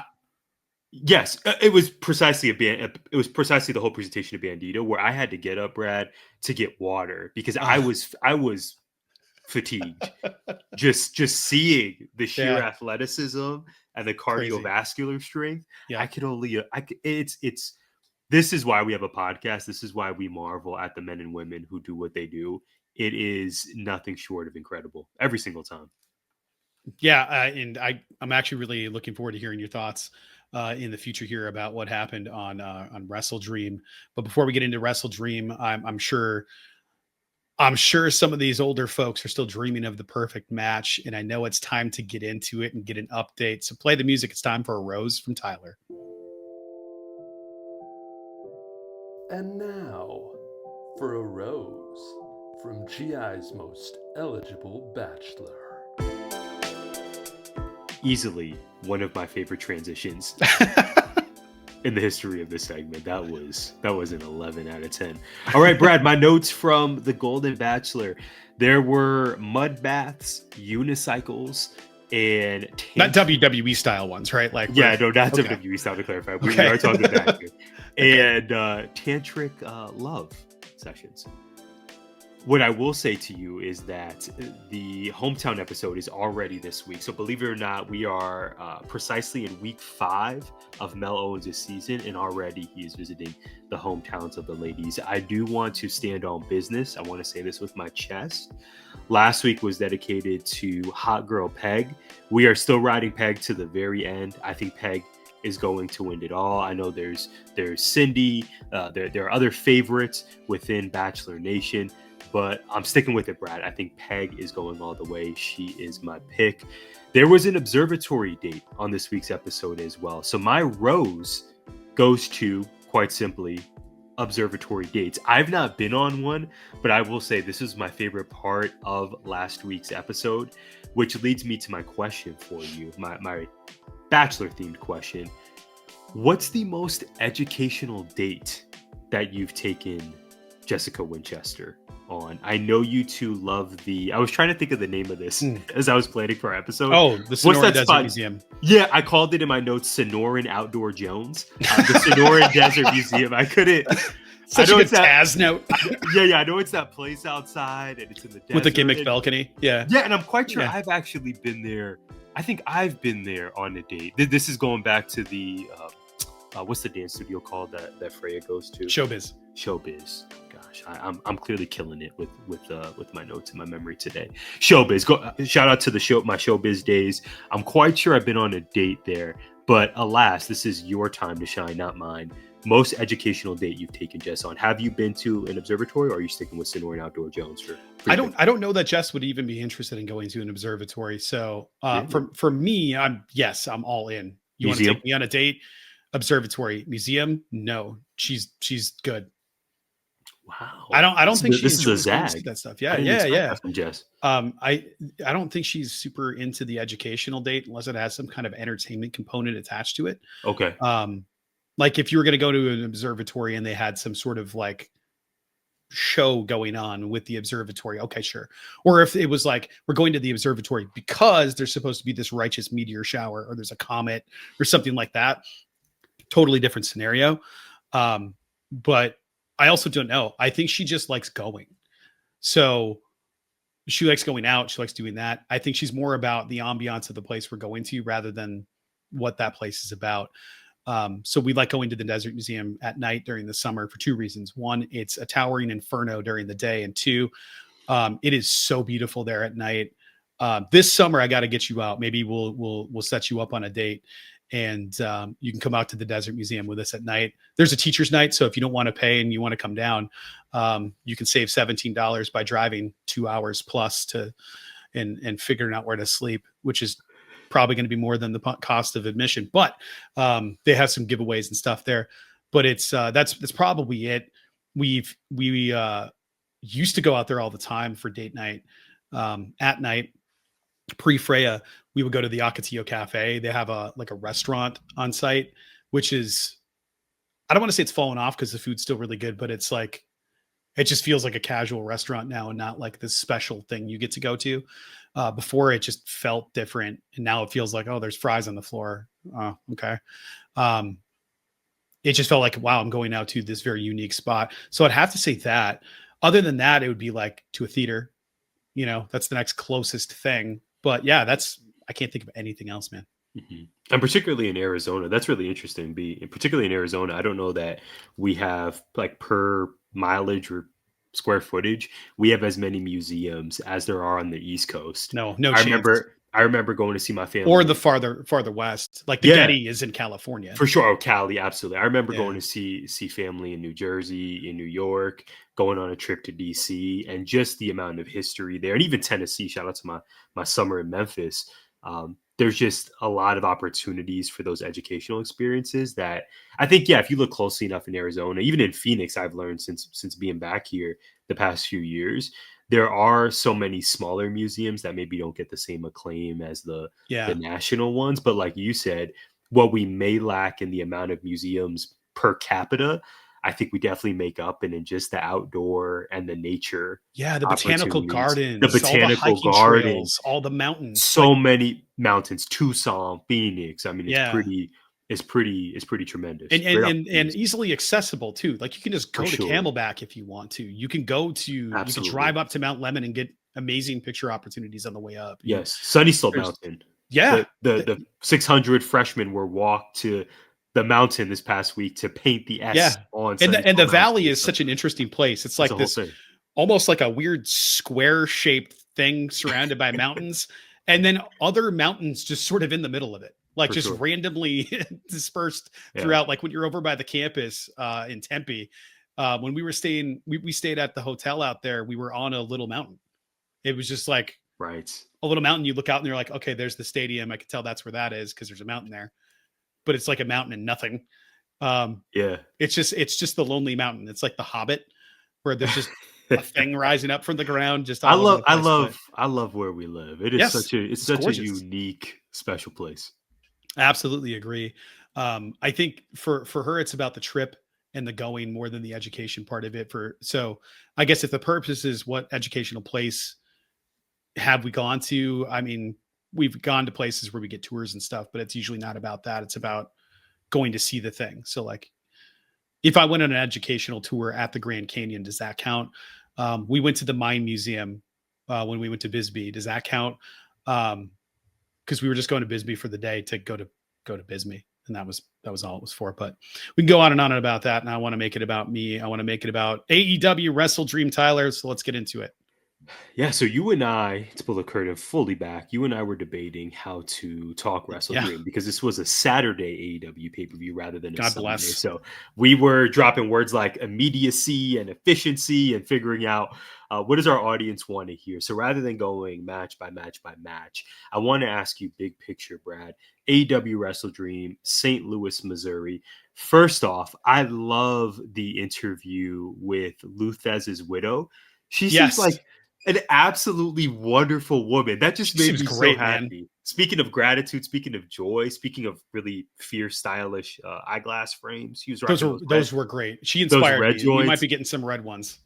Yes, it was precisely the whole presentation of Bandito where I had to get up, Brad, to get water because I was fatigued. just seeing the sheer athleticism and the cardiovascular strength. Yeah. It's This is why we have a podcast. This is why we marvel at the men and women who do what they do. It is nothing short of incredible every single time. Yeah, and I'm actually really looking forward to hearing your thoughts in the future here about what happened on WrestleDream. But before we get into WrestleDream, I'm sure some of these older folks are still dreaming of the perfect match, and I know it's time to get into it and get an update. So play the music. It's time for a rose from Tyler. And now, for a rose from GI's most eligible bachelor. Easily one of my favorite transitions in the history of this segment. That was an 11 out of 10. All right, Brad, my notes from the Golden Bachelor. There were mud baths, unicycles, and not WWE style ones, right? Like, yeah, no, not okay. WWE style, to clarify. We are talking back here. And tantric love sessions. What I will say to you is that the hometown episode is already this week. So believe it or not, we are precisely in week 5 of Mel Owens' season, and already he is visiting the hometowns of the ladies. I do want to stand on business. I want to say this with my chest. Last week was dedicated to Hot Girl Peg. We are still riding Peg to the very end. I think Peg is going to win it all. I know there's Cindy. There are other favorites within Bachelor Nation, but I'm sticking with it, Brad. I think Peg is going all the way. She is my pick. There was an observatory date on this week's episode as well. So my rose goes to, quite simply, observatory dates. I've not been on one, but I will say this is my favorite part of last week's episode, which leads me to my question for you, my Bachelor-themed question. What's the most educational date that you've taken Jessica Winchester on? I know you two love I was trying to think of the name of this as I was planning for our episode. Oh, the Sonoran Desert Museum. Yeah, I called it in my notes Sonoran Outdoor Jones. The Sonoran Desert Museum. I couldn't. Such a good Taz note. Yeah, I know it's that place outside and it's in the desert. With the gimmick balcony. Yeah. Yeah, and I'm quite sure I've actually been there. I think I've been there on a date. This is going back to the what's the dance studio called that Freya goes to? Showbiz. Gosh, I'm clearly killing it with my notes and my memory today. Showbiz. Shout out to my Showbiz days. I'm quite sure I've been on a date there, but alas, this is your time to shine, not mine. Most educational date you've taken Jess on. Have you been to an observatory, or are you sticking with Sonoran Outdoor Jones for I don't know that Jess would even be interested in going to an observatory. So for me, I'm all in. You want to take me on a date? Observatory. Museum? No. She's good. Wow. I don't think this is a zag. That stuff. Yeah. From Jess. I don't think she's super into the educational date unless it has some kind of entertainment component attached to it. Okay. Like if you were going to go to an observatory and they had some sort of like show going on with the observatory, okay, sure. Or if it was like, we're going to the observatory because there's supposed to be this righteous meteor shower, or there's a comet or something like that. Totally different scenario. But I also don't know. I think she just likes going. So she likes going out. She likes doing that. I think she's more about the ambiance of the place we're going to rather than what that place is about. So we like going to the Desert Museum at night during the summer for 2 reasons. 1, it's a towering inferno during the day. And 2, it is so beautiful there at night. This summer, I got to get you out. Maybe we'll set you up on a date, and you can come out to the Desert Museum with us at night. There's a teacher's night. So if you don't want to pay and you want to come down, you can save $17 by driving 2 hours plus and figuring out where to sleep, which is probably going to be more than the cost of admission, but they have some giveaways and stuff there. But it's that's probably it. We used to go out there all the time for date night. At night, pre-Freya, we would go to the Ocotillo Cafe. They have a restaurant on site, which is, I don't want to say it's fallen off because the food's still really good, but it's like, it just feels like a casual restaurant now and not like this special thing you get to go to. Before it just felt different. And now it feels like, oh, there's fries on the floor. Oh, okay. It just felt like, wow, I'm going out to this very unique spot. So I'd have to say that. Other than that, it would be like to a theater. That's the next closest thing. But yeah, I can't think of anything else, man. And particularly in Arizona, that's really interesting. Particularly in Arizona, I don't know that we have like per mileage or square footage, we have as many museums as there are on the East Coast. No I chance. remember going to see my family. Or the farther west, like the Getty is in California. For sure. Oh, Cali, absolutely. I remember Yeah. going to see family in New Jersey, in New York, going on a trip to DC, and just the amount of history there, and even Tennessee. Shout out to my summer in Memphis. There's just a lot of opportunities for those educational experiences that I think, if you look closely enough in Arizona, even in Phoenix, I've learned since being back here the past few years, there are so many smaller museums that maybe don't get the same acclaim as the national ones. But like you said, what we may lack in the amount of museums per capita, I think we definitely make up in just the outdoor and the nature. Yeah, the botanical gardens, the botanical all the gardens, trails, all the mountains. So many mountains, Tucson, Phoenix. I mean, it's pretty tremendous. And easily accessible too. Like you can just go to Camelback if you want to. You can go to you can drive up to Mount Lemmon and get amazing picture opportunities on the way up. Yes, Sunnyslope Mountain. Yeah. The 600 freshmen were walked to the mountain this past week to paint the S on. And the valley is such an interesting place. It's like this almost like a weird square shaped thing surrounded by mountains, and then other mountains just sort of in the middle of it, like just randomly dispersed throughout. Like when you're over by the campus in Tempe, when we were staying, we stayed at the hotel out there. We were on a little mountain. It was just like a little mountain. You look out and you're like, okay, there's the stadium. I can tell that's where that is because there's a mountain there. But it's like a mountain and nothing. It's just the lonely mountain. It's like the Hobbit, where there's just a thing rising up from the ground. Just I love where we live. It is such a unique, special place. Absolutely agree. I think for her, it's about the trip and the going more than the education part of it. So I guess if the purpose is what educational place have we gone to? I mean, we've gone to places where we get tours and stuff, but it's usually not about that. It's about going to see the thing. So like if I went on an educational tour at the Grand Canyon, does that count? We went to the Mine Museum when we went to Bisbee. Does that count? Because we were just going to Bisbee for the day to go to Bisbee. And that was all it was for. But we can go on and on about that. And I want to make it about me. I want to make it about AEW WrestleDream, Tyler. So let's get into it. Yeah, so you and I, to pull the curtain fully back, you and I were debating how to talk WrestleDream because this was a Saturday AEW pay-per-view rather than a Sunday. Bless. So we were dropping words like immediacy and efficiency and figuring out what does our audience want to hear. So rather than going match by match by match, I want to ask you big picture, Brad. AEW WrestleDream, St. Louis, Missouri. First off, I love the interview with Luthez's widow. She seems like an absolutely wonderful woman. That just made me so happy. Man. Speaking of gratitude, speaking of joy, speaking of really fierce, stylish eyeglass frames, he was those were great. She inspired me. You might be getting some red ones.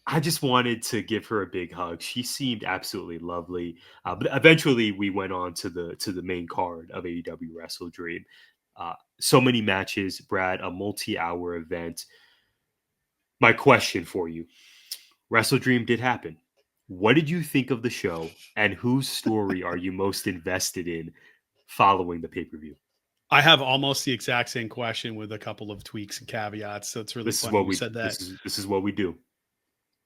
I just wanted to give her a big hug. She seemed absolutely lovely. But eventually, we went on to the main card of AEW WrestleDream. So many matches, Brad. A multi-hour event. My question for you: WrestleDream did happen. What did you think of the show, and whose story are you most invested in following the pay-per-view? I have almost the exact same question with a couple of tweaks and caveats. So it's really funny you said that. This is what we do.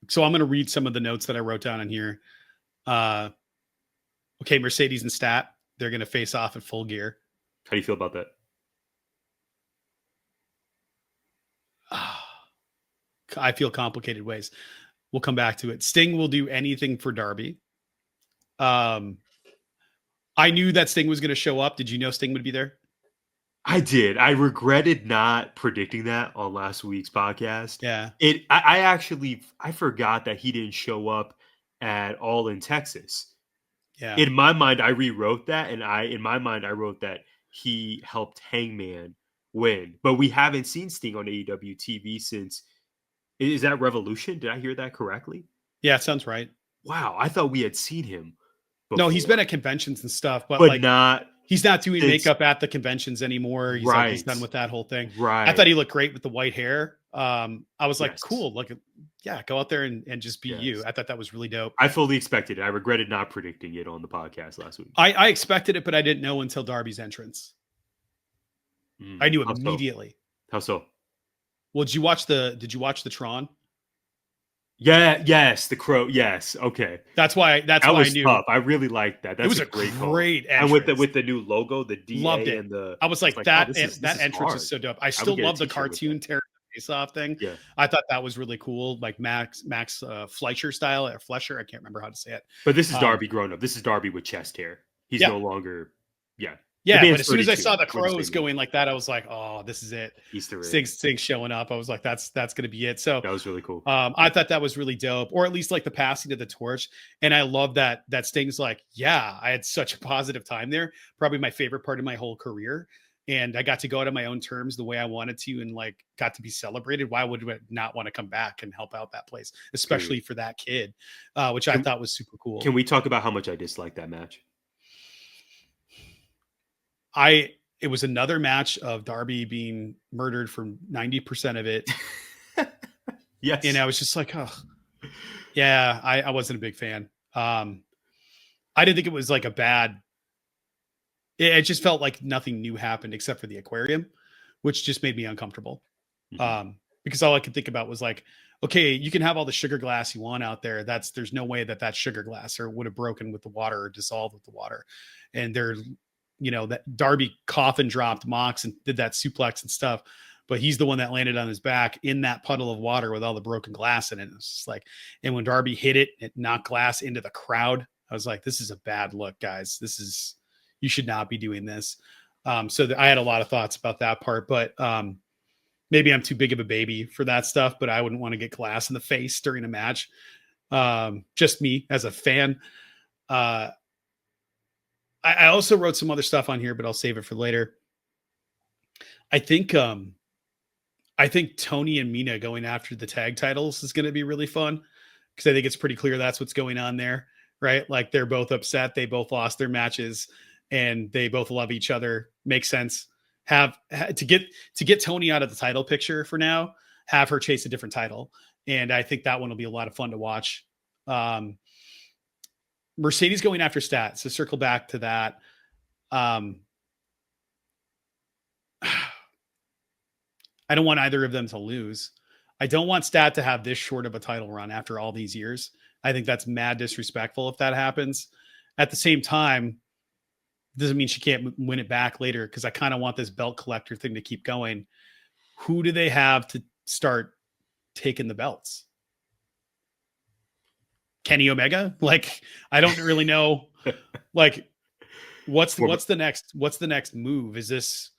So I'm going to read some of the notes that I wrote down in here. Okay, Mercedes and Stat, they're going to face off at Full Gear. How do you feel about that? I feel complicated ways. We'll come back to it. Sting will do anything for Darby. I knew that Sting was going to show up. Did you know Sting would be there? I did. I regretted not predicting that on last week's podcast. Yeah. I forgot that he didn't show up at Allin Texas. Yeah. In my mind, I rewrote that, and I wrote that he helped Hangman win. But we haven't seen Sting on AEW TV since. Is that Revolution? Did I hear that correctly? Yeah, it sounds right. Wow, I thought we had seen him before. No, he's been at conventions and stuff, but he's not doing makeup at the conventions anymore. He's done with that whole thing. Right. I thought he looked great with the white hair. I was like, Yes. cool. Like, yeah, go out there and just be you. Yes. I thought that was really dope. I fully expected it. I regretted not predicting it on the podcast last week. I expected it, but I didn't know until Darby's entrance. I knew How so? immediately. How so? Well, did you watch the Tron? Yeah, yes, the crow. Yes, okay. That's why That I was knew. tough. I really liked that. That's It was a great great call. And entrance. with the new logo, the DA Loved it. and the I was like, oh, that this is entrance hard. is so dope. I would still get a love the t-shirt with cartoon that. tear face off thing. Yeah. I thought that was really cool, like Max Fleischer style or Flesher. I can't remember how to say it. But this is Darby grown up. This is Darby with chest hair. He's Yeah. no longer, yeah. Yeah, man's but as soon as I 32. saw the We're the crows same going like that, I was like, oh, this is it. Easter egg. Sting showing up. I was like, that's gonna be it. So That was really cool. I thought that was really dope, or at least like the passing of the torch. And I love that Sting's like, yeah, I had such a positive time there. Probably my favorite part of my whole career. And I got to go out on my own terms the way I wanted to and like got to be celebrated. Why would I not want to come back and help out that place, especially for that kid, which I thought was super cool. Can we talk about how much I disliked that match? It was another match of Darby being murdered for 90% of it. Yes. And I was just like, oh, yeah, I wasn't a big fan. I didn't think it was like a bad. It just felt like nothing new happened except for the aquarium, which just made me uncomfortable. Mhm. Because all I could think about was like, okay, you can have all the sugar glass you want out there. There's no way that sugar glass or would have broken with the water or dissolved with the water. And that Darby coffin dropped Mox and did that suplex and stuff, but he's the one that landed on his back in that puddle of water with all the broken glass in it. It's just like, and when Darby hit it, it knocked glass into the crowd. I was like, this is a bad look, guys. You should not be doing this. So I had a lot of thoughts about that part, but maybe I'm too big of a baby for that stuff, but I wouldn't want to get glass in the face during a match. Just me as a fan. I also wrote some other stuff on here, but I'll save it for later. I think Tony and Mina going after the tag titles is going to be really fun because I think it's pretty clear that's what's going on there, right? Like they're both upset. They both lost their matches and they both love each other. Makes sense. To get Tony out of the title picture for now, have her chase a different title. And I think that one will be a lot of fun to watch. Mercedes going after Stat. So circle back to that. I don't want either of them to lose. I don't want Stat to have this short of a title run after all these years. I think that's mad disrespectful if that happens. At the same time, doesn't mean she can't win it back later because I kind of want this belt collector thing to keep going. Who do they have to start taking the belts? Kenny Omega? Like, I don't really know. Like, what's the next move? Is this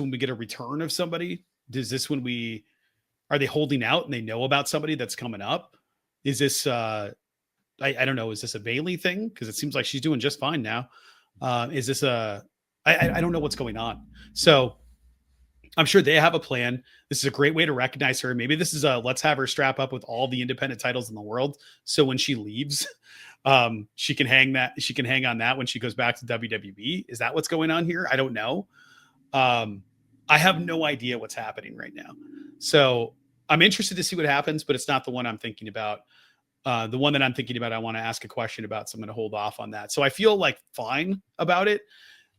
when we get a return of somebody? Is this when are they holding out and they know about somebody that's coming up? Is this I don't know. Is this a Bailey thing? Because it seems like she's doing just fine now. Is this I don't know what's going on. So I'm sure they have a plan. This is a great way to recognize her. Maybe this is let's have her strap up with all the independent titles in the world. So when she leaves, she can hang on that when she goes back to WWE. Is that what's going on here? I don't know. I have no idea what's happening right now. So I'm interested to see what happens, but it's not the one I'm thinking about. The one that I'm thinking about, I want to ask a question about, so I'm going to hold off on that. So I feel like fine about it,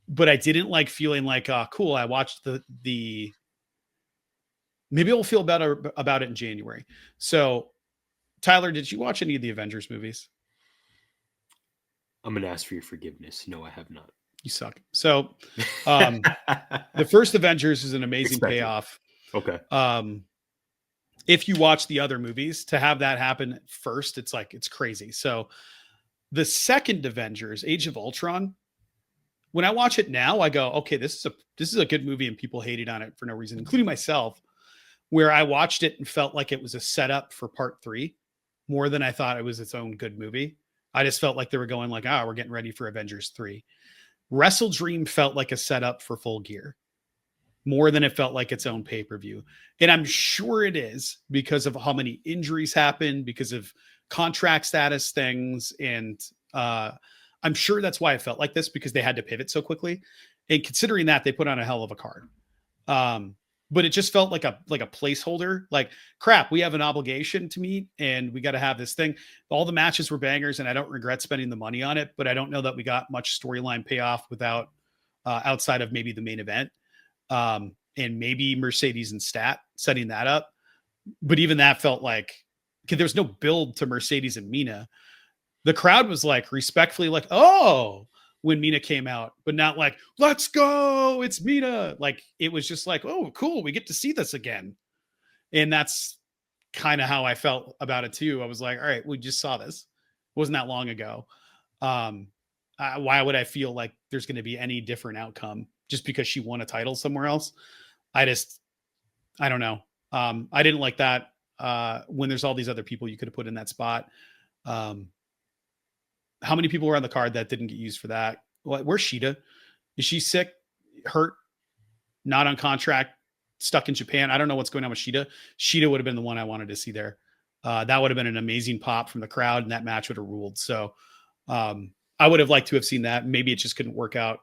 but I didn't like feeling like, cool. I watched the maybe I'll feel better about it in January. So Tyler, did you watch any of the Avengers movies? I'm going to ask for your forgiveness. No, I have not. You suck. So the first Avengers is an amazing payoff. Okay. If you watch the other movies, to have that happen first, it's crazy. So the second Avengers, Age of Ultron, when I watch it now, I go, okay, this is a good movie, and people hated on it for no reason, including myself, where I watched it and felt like it was a setup for part 3 more than I thought it was its own good movie. I just felt like they were going like, we're getting ready for Avengers 3. WrestleDream felt like a setup for Full Gear more than it felt like its own pay-per-view. And I'm sure it is because of how many injuries happened, because of contract status things. And I'm sure that's why it felt like this, because they had to pivot so quickly. And considering that, they put on a hell of a card. but it just felt like a placeholder. Like, crap, we have an obligation to meet and we got to have this thing. All the matches were bangers and I don't regret spending the money on it, but I don't know that we got much storyline payoff without outside of maybe the main event. And maybe Mercedes and Stat setting that up. But even that felt like, because there's no build to Mercedes and Mina. The crowd was like respectfully like, oh, when Mina came out, but not like, let's go, it's Mina. Like, it was just like, oh, cool, we get to see this again. And that's kind of how I felt about it too. I was like, all right, we just saw this. It wasn't that long ago. Why would I feel like there's going to be any different outcome just because she won a title somewhere else? I don't know. I didn't like that when there's all these other people you could have put in that spot. How many people were on the card that didn't get used for that? Where's Shida? Is she sick, hurt, not on contract, stuck in Japan? I don't know what's going on with Shida. Shida would have been the one I wanted to see there. That would have been an amazing pop from the crowd, and that match would have ruled. So I would have liked to have seen that. Maybe it just couldn't work out.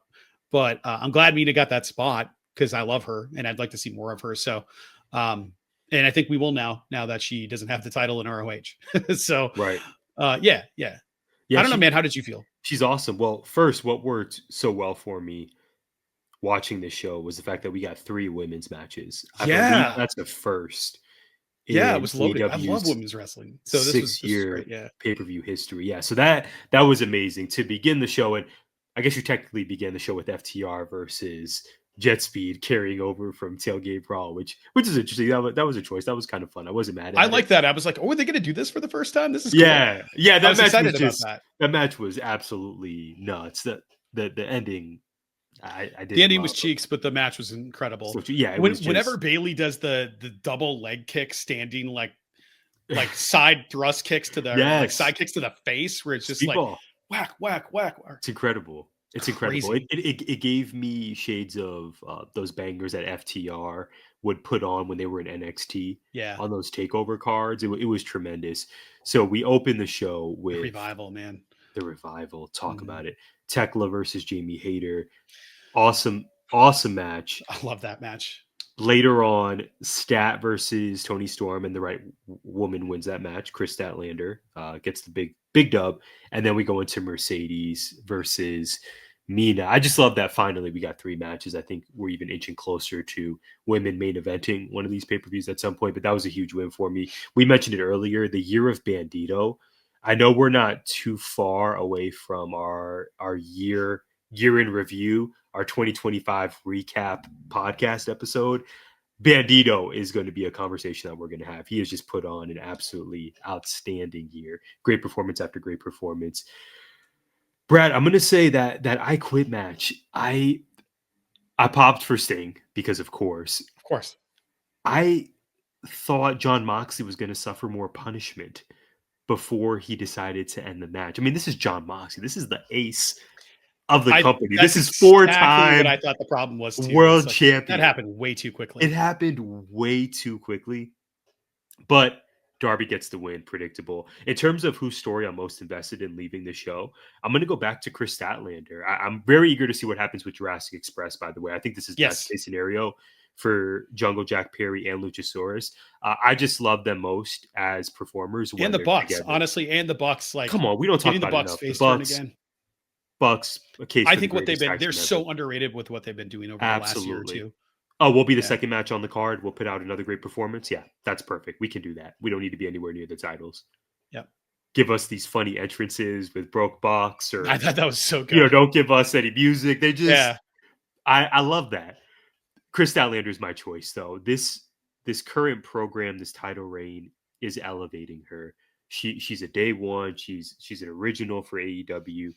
But I'm glad Mina got that spot because I love her, and I'd like to see more of her. So, and I think we will now that she doesn't have the title in ROH. So, right. Yeah. I don't know, man. How did you feel? She's awesome. Well, first, what worked so well for me watching this show was the fact that we got 3 women's matches. I believe that's the first. Yeah, it was loaded. I AEW's love women's wrestling. So this was 6-year pay-per-view history. Yeah, so that was amazing to begin the show. And I guess you technically began the show with FTR versus Jet Speed carrying over from Tailgate Brawl, which is interesting. That was a choice. That was kind of fun. I wasn't mad at it. I like that. I was like, oh, are they going to do this for the first time? This is cool. Yeah. That I was match excited was about just that. That match was absolutely nuts. The ending, I did. The ending was cheeks, but the match was incredible. So, yeah, whenever Bailey does the double leg kick, standing like side thrust kicks to the like side kicks to the face, where it's just like whack. It's incredible. It's incredible. It gave me shades of those bangers that FTR would put on when they were in NXT. Yeah, on those takeover cards, it was tremendous. So we opened the show with the Revival, man. The Revival. Talk about it. Tekla versus Jamie Hayter. Awesome match. I love that match. Later on, Stat versus Tony Storm, and the right woman wins that match. Kris Statlander gets the big dub, and then we go into Mercedes versus Mina. I just love that finally we got 3 matches. I think we're even inching closer to women main eventing one of these pay-per-views at some point, but that was a huge win for me. We mentioned it earlier, the year of Bandito. I know we're not too far away from our year in review, our 2025 recap podcast episode. Bandito is going to be a conversation that we're going to have. He has just put on an absolutely outstanding year. Great performance after great performance. Brad, I'm going to say that I Quit match, I popped for Sting because, of course. I thought Jon Moxley was going to suffer more punishment before he decided to end the match. I mean, this is Jon Moxley. This is the ace of the company. This is 4-time. What I thought the problem was too. World champion. That happened way too quickly. It happened way too quickly. But Darby gets the win, predictable. In terms of whose story I'm most invested in leaving the show, I'm going to go back to Kris Statlander. I'm very eager to see what happens with Jurassic Express, by the way. I think this is best case scenario for Jungle Jack Perry and Luchasaurus. I just love them most as performers. And the Bucks, honestly, and the Bucks. Like, come on, we don't talk about the Bucks enough. face The Bucks, again. Bucks. I think what they're so underrated with what they've been doing over the last year or two. Oh, we'll be the second match on the card. We'll put out another great performance. Yeah, that's perfect. We can do that. We don't need to be anywhere near the titles. Yep. Give us these funny entrances with broke box, or I thought that was so good. Don't give us any music. They just, I love that. Kris Statlander is my choice, though. This current program, this title reign, is elevating her. She's a day one. She's an original for AEW.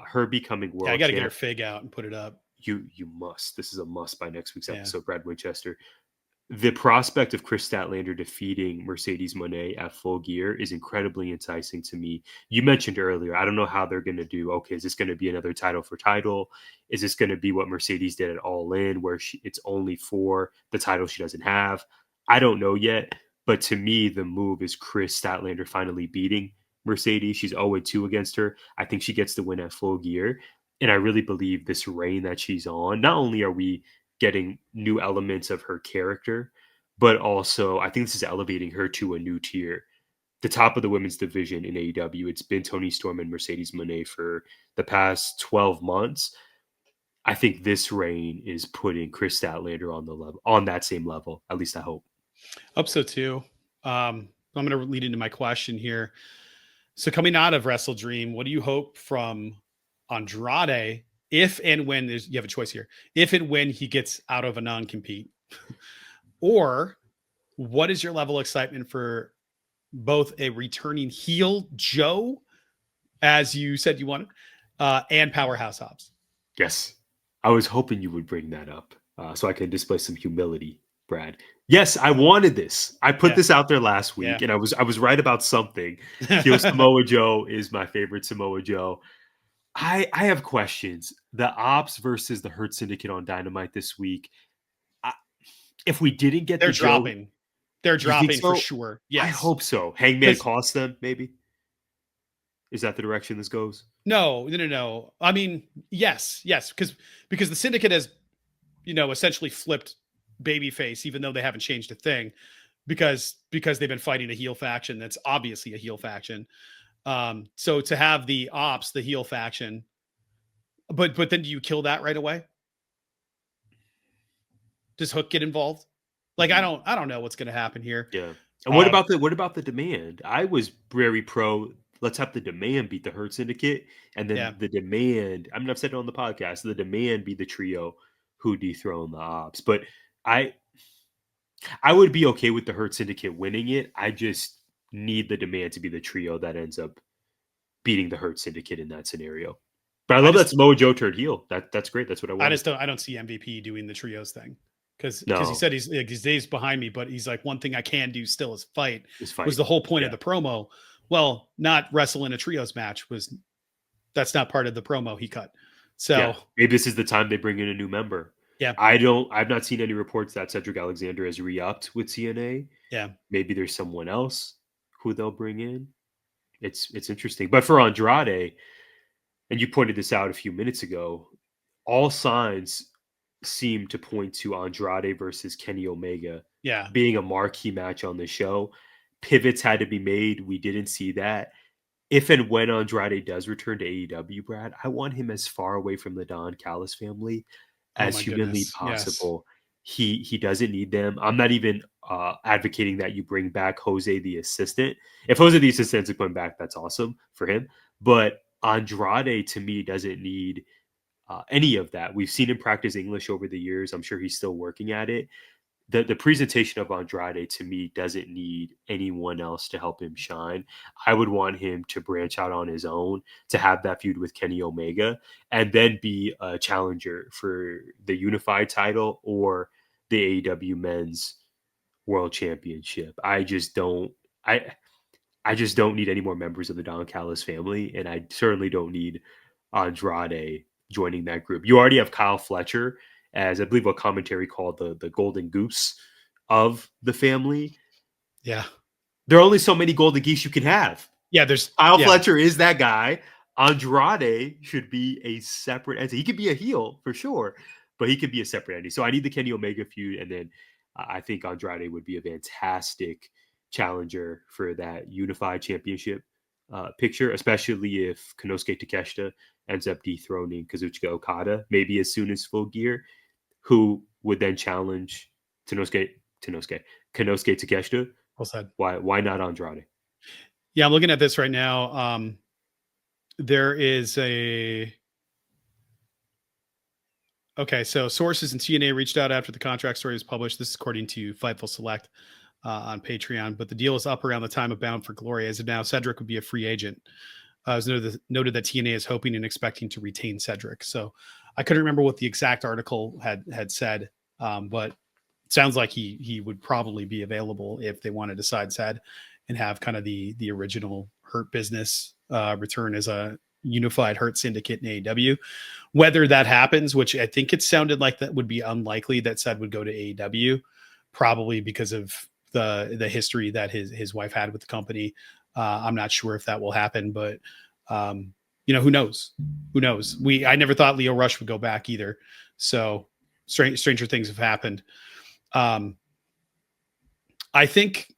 Her becoming world. I got to get her fig out and put it up. You must. This is a must by next week's episode, Brad Winchester. The prospect of Kris Statlander defeating Mercedes Moné at Full Gear is incredibly enticing to me. You mentioned earlier, I don't know how they're going to do. Okay, is this going to be another title for title? Is this going to be what Mercedes did at All In, where it's only for the title she doesn't have? I don't know yet, but to me, the move is Kris Statlander finally beating Mercedes. She's 0-2 against her. I think she gets the win at Full Gear. And I really believe this reign that she's on, not only are we getting new elements of her character, but also I think this is elevating her to a new tier. The top of the women's division in AEW, it's been Toni Storm and Mercedes Moné for the past 12 months. I think this reign is putting Kris Statlander on that same level. At least I hope. Hope so too. I'm going to lead into my question here. So coming out of WrestleDream, what do you hope from Andrade if and when you have a choice here, if and when he gets out of a non-compete? Or what is your level of excitement for both a returning heel Joe, as you said you wanted, and Powerhouse Hobbs? Yes. I was hoping you would bring that up so I can display some humility, Brad. Yes, I wanted this. I put this out there last week, and I was right about something. Heel Samoa Joe is my favorite Samoa Joe. I have questions. The Ops versus the Hurt Syndicate on Dynamite this week. If we didn't get they're dropping. They're dropping for sure. Yes. I hope so. Hangman cost them, maybe? Is that the direction this goes? No. I mean, yes, because the Syndicate has, essentially flipped babyface, even though they haven't changed a thing, because they've been fighting a heel faction that's obviously a heel faction. So to have the Ops, the heel faction, but then do you kill that right away? Does Hook get involved? Like, I don't know what's going to happen here. Yeah. And what about the Demand? I was very pro. Let's have the Demand beat the Hurt Syndicate, and then the Demand. I mean, I've said it on the podcast. The Demand be the trio who dethrone the Ops. But I would be okay with the Hurt Syndicate winning it. I just need the Demand to be the trio that ends up beating the Hurt Syndicate in that scenario. But I love that Samoa Joe turned heel. That's great. That's what I want. I don't see MVP doing the trios thing. Because he said he's days behind me, but he's like, one thing I can do still is fight. Was the whole point of the promo. Well, not wrestle in a trios match that's not part of the promo he cut. So maybe this is the time they bring in a new member. Yeah. I've not seen any reports that Cedric Alexander has re-upped with TNA. Yeah. Maybe there's someone else who they'll bring in. It's interesting. But for Andrade, and you pointed this out a few minutes ago, all signs seem to point to Andrade versus Kenny Omega being a marquee match on the show. Pivots had to be made. We didn't see that. If and when Andrade does return to AEW, Brad, I want him as far away from the Don Callis family as humanly possible. Yes. He doesn't need them. I'm not even advocating that you bring back Jose the assistant. If Jose the assistant ends up going back, that's awesome for him. But Andrade, to me, doesn't need any of that. We've seen him practice English over the years. I'm sure he's still working at it. The presentation of Andrade, to me, doesn't need anyone else to help him shine. I would want him to branch out on his own, to have that feud with Kenny Omega, and then be a challenger for the unified title or the AEW Men's World Championship. I just don't need any more members of the Don Callis family, and I certainly don't need Andrade joining that group. You already have Kyle Fletcher as, I believe, what commentary called the golden goose of the family. Yeah. There are only so many golden geese you can have. Yeah, there's Kyle Fletcher is that guy. Andrade should be a separate entity. He could be a heel for sure, but he could be a separate entity. So I need the Kenny Omega feud, and then I think Andrade would be a fantastic challenger for that unified championship picture, especially if Konosuke Takeshita ends up dethroning Kazuchika Okada, maybe as soon as Full Gear, who would then challenge Konosuke Takeshita. Well said. Why not Andrade? Yeah, I'm looking at this right now. There is so sources in TNA reached out after the contract story was published. This is according to Fightful Select on Patreon, but the deal is up around the time of Bound for Glory. As of now, Cedric would be a free agent. It was noted that TNA is hoping and expecting to retain Cedric. So I couldn't remember what the exact article had said, but it sounds like he would probably be available if they wanted to side said and have kind of the original Hurt Business return as a unified Hurt Syndicate in AEW. Whether that happens, which I think it sounded like that would be unlikely that Ced would go to AEW, probably because of the history that his wife had with the company. I'm not sure if that will happen, but who knows? I never thought Leo Rush would go back either. So stranger things have happened. I think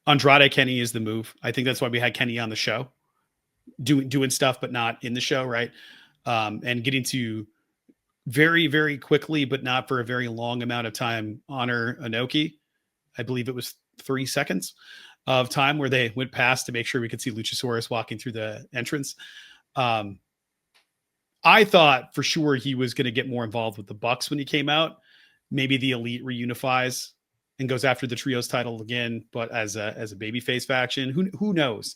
Andrade Kenny is the move. I think that's why we had Kenny on the show, doing stuff, but not in the show, right? And getting to very, very quickly, but not for a very long amount of time, honor Inoki. I believe it was 3 seconds of time where they went past to make sure we could see Luchasaurus walking through the entrance. I thought for sure he was going to get more involved with the Bucks when he came out. Maybe the Elite reunifies and goes after the trios title again, but as a babyface faction. Who knows?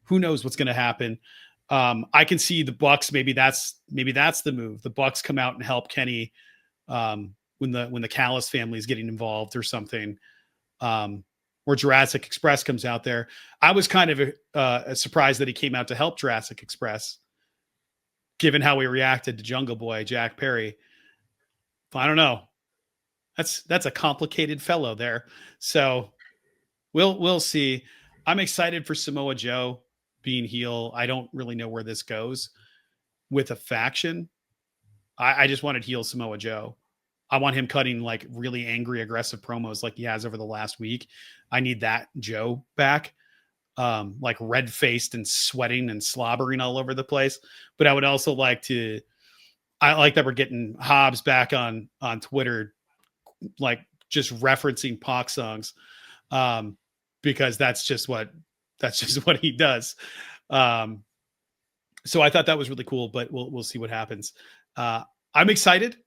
Who knows what's going to happen? I can see the Bucks. Maybe that's the move. The Bucks come out and help Kenny when the Callis family is getting involved or something. Or Jurassic Express comes out there. I was kind of surprised that he came out to help Jurassic Express, given how we reacted to Jungle Boy, Jack Perry. I don't know. That's a complicated fellow there. So we'll see. I'm excited for Samoa Joe being heel. I don't really know where this goes with a faction. I just wanted heel Samoa Joe. I want him cutting like really angry, aggressive promos like he has over the last week. I need that Joe back. Like red-faced and sweating and slobbering all over the place. But I would also like that we're getting Hobbs back on Twitter, like just referencing Pac songs, because that's just what he does. So I thought that was really cool, but we'll see what happens. I'm excited.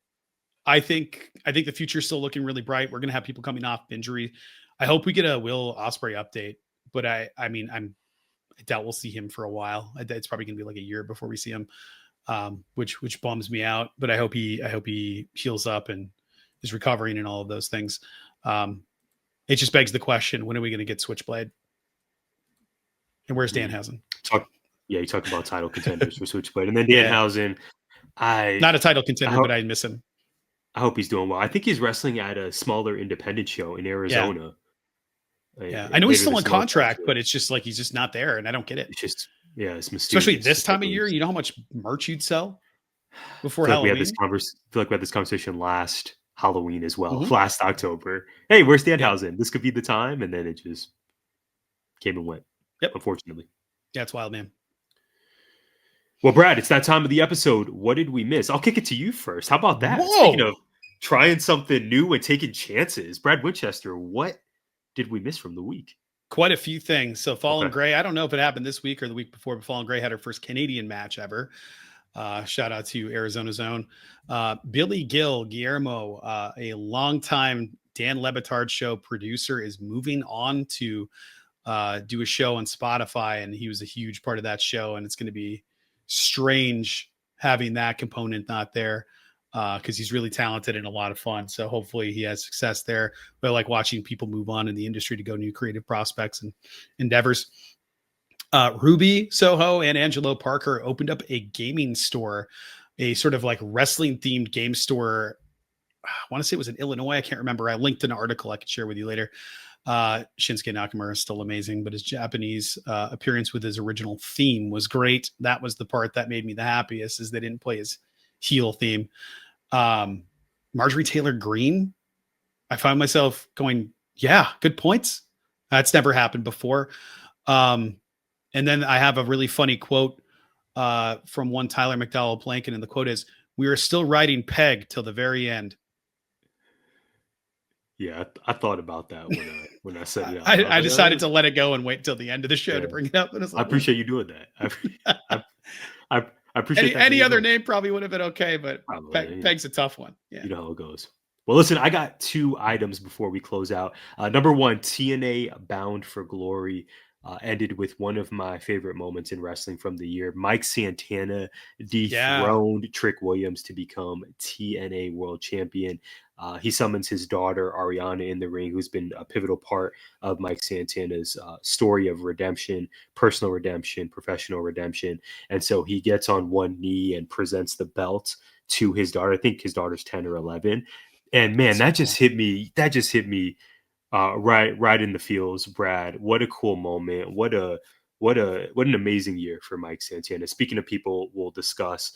I think the future is still looking really bright. We're going to have people coming off injury. I hope we get a Will Ospreay update, but I doubt we'll see him for a while. It's probably going to be like a year before we see him, which bums me out. But I hope he heals up and is recovering and all of those things. It just begs the question: when are we going to get Switchblade? And where's Danhausen? You talk about title contenders for Switchblade, and then Danhausen. Not a title contender, but I miss him. I hope he's doing well. I think he's wrestling at a smaller independent show in Arizona. Yeah. I know he's still on contract, but it's just like he's just not there, and I don't get it. It's just it's mysterious. Especially this time of year. You know how much merch you'd sell before Halloween? I feel like we had this conversation last Halloween as well, last October. Hey, where's Danhausen? Yeah. This could be the time, and then it just came and went. Yep. Unfortunately. Yeah, it's wild, man. Well, Brad, it's that time of the episode. What did we miss? I'll kick it to you first. How about that? Whoa. Speaking of trying something new and taking chances, Brad Winchester, what did we miss from the week? Quite a few things. So Fallen Gray, I don't know if it happened this week or the week before, but Fallen Gray had her first Canadian match ever. Shout out to Arizona's own. Billy Guillermo, a longtime Dan Le Batard show producer, is moving on to do a show on Spotify, and he was a huge part of that show, and it's going to be strange having that component not there, because he's really talented and a lot of fun. So hopefully he has success there. But I like watching people move on in the industry to go new creative prospects and endeavors. Ruby Soho and Angelo Parker opened up a gaming store, a sort of like wrestling themed game store. I want to say it was in Illinois. I can't remember. I linked an article I could share with you later. Shinsuke Nakamura is still amazing, but his Japanese appearance with his original theme was great. That was the part that made me the happiest, is they didn't play his heel theme. Marjorie Taylor Greene, I found myself going, yeah, good points. That's never happened before. And then I have a really funny quote from one Tyler McDowell Plankin, and the quote is, "We are still riding Peg till the very end." Yeah, I thought about that when I said it. I decided to let it go and wait till the end of the show to bring it up. And I appreciate you doing that. I appreciate any other name probably would have been okay, but Peg's a tough one. Yeah. You know how it goes. Well, listen, I got 2 items before we close out. Number one, TNA Bound for Glory ended with one of my favorite moments in wrestling from the year. Mike Santana dethroned Trick Williams to become TNA World Champion. He summons his daughter, Ariana, in the ring, who's been a pivotal part of Mike Santana's story of redemption, personal redemption, professional redemption. And so he gets on one knee and presents the belt to his daughter. I think his daughter's 10 or 11. And man, that just hit me. That just hit me right in the feels, Brad. What a cool moment. What an amazing year for Mike Santana. Speaking of people we'll discuss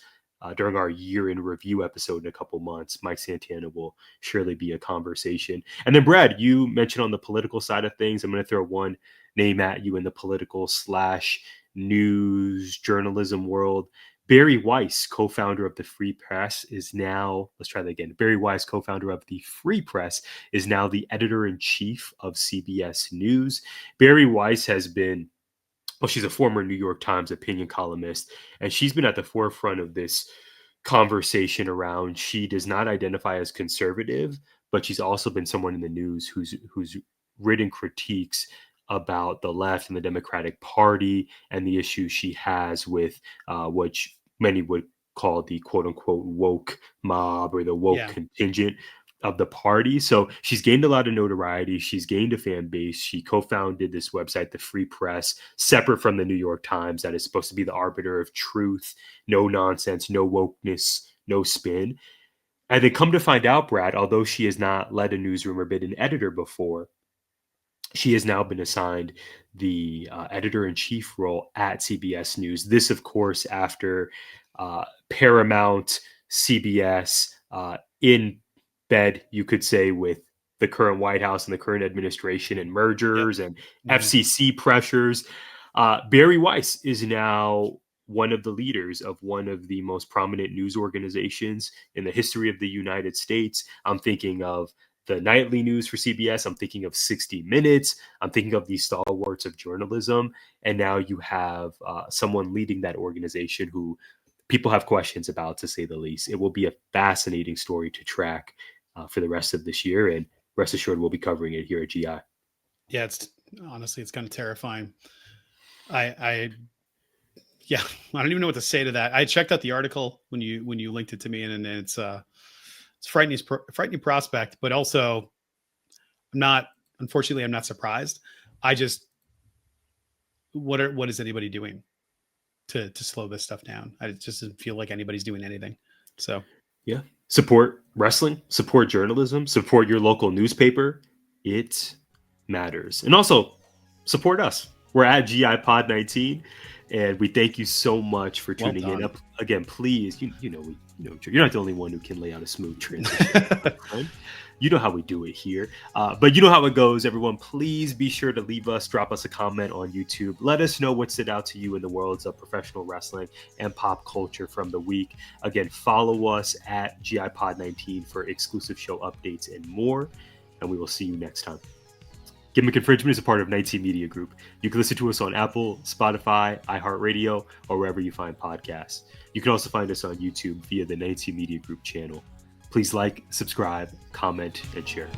during our year in review episode in a couple months. Mike Santana will surely be a conversation. And then Brad, you mentioned on the political side of things, I'm going to throw one name at you in the political / news journalism world. Bari Weiss, co-founder of the Free Press, is now, let's try that again. Bari Weiss, co-founder of the Free Press, is now the editor-in-chief of CBS News. Bari Weiss has been, well, she's a former New York Times opinion columnist, and she's been at the forefront of this conversation around she does not identify as conservative, but she's also been someone in the news who's written critiques about the left and the Democratic Party and the issues she has with which many would call the quote unquote woke mob or the woke contingent of the party. So she's gained a lot of notoriety. She's gained a fan base. She co-founded this website, the Free Press, separate from the New York Times, that is supposed to be the arbiter of truth, no nonsense, no wokeness, no spin. And then come to find out, Brad, although she has not led a newsroom or been an editor before, she has now been assigned the editor-in-chief role at CBS News. This, of course, after Paramount, CBS, in bed, you could say, with the current White House and the current administration and mergers and FCC pressures. Bari Weiss is now one of the leaders of one of the most prominent news organizations in the history of the United States. I'm thinking of the nightly news for CBS. I'm thinking of 60 Minutes. I'm thinking of these stalwarts of journalism. And now you have someone leading that organization who people have questions about, to say the least. It will be a fascinating story to track for the rest of this year. And rest assured, we'll be covering it here at GI. Yeah, it's honestly, it's kind of terrifying. I don't even know what to say to that. I checked out the article when you linked it to me, and it's frightening prospect, but also I'm not surprised. What is anybody doing to slow this stuff down? It just doesn't feel like anybody's doing anything. So yeah, support wrestling, support journalism, support your local newspaper. It matters. And also support us. We're at GI Pod 19, and we thank you so much for tuning in. Again, please, you know you're not the only one who can lay out a smooth transition. You know how we do it here. But you know how it goes, everyone. Please be sure to drop us a comment on YouTube. Let us know what stood out to you in the worlds of professional wrestling and pop culture from the week. Again, follow us at GI Pod 19 for exclusive show updates and more. And we will see you next time. Gimmick Infringement is a part of 19 Media Group. You can listen to us on Apple, Spotify, iHeartRadio, or wherever you find podcasts. You can also find us on YouTube via the 19 Media Group channel. Please like, subscribe, comment, and share.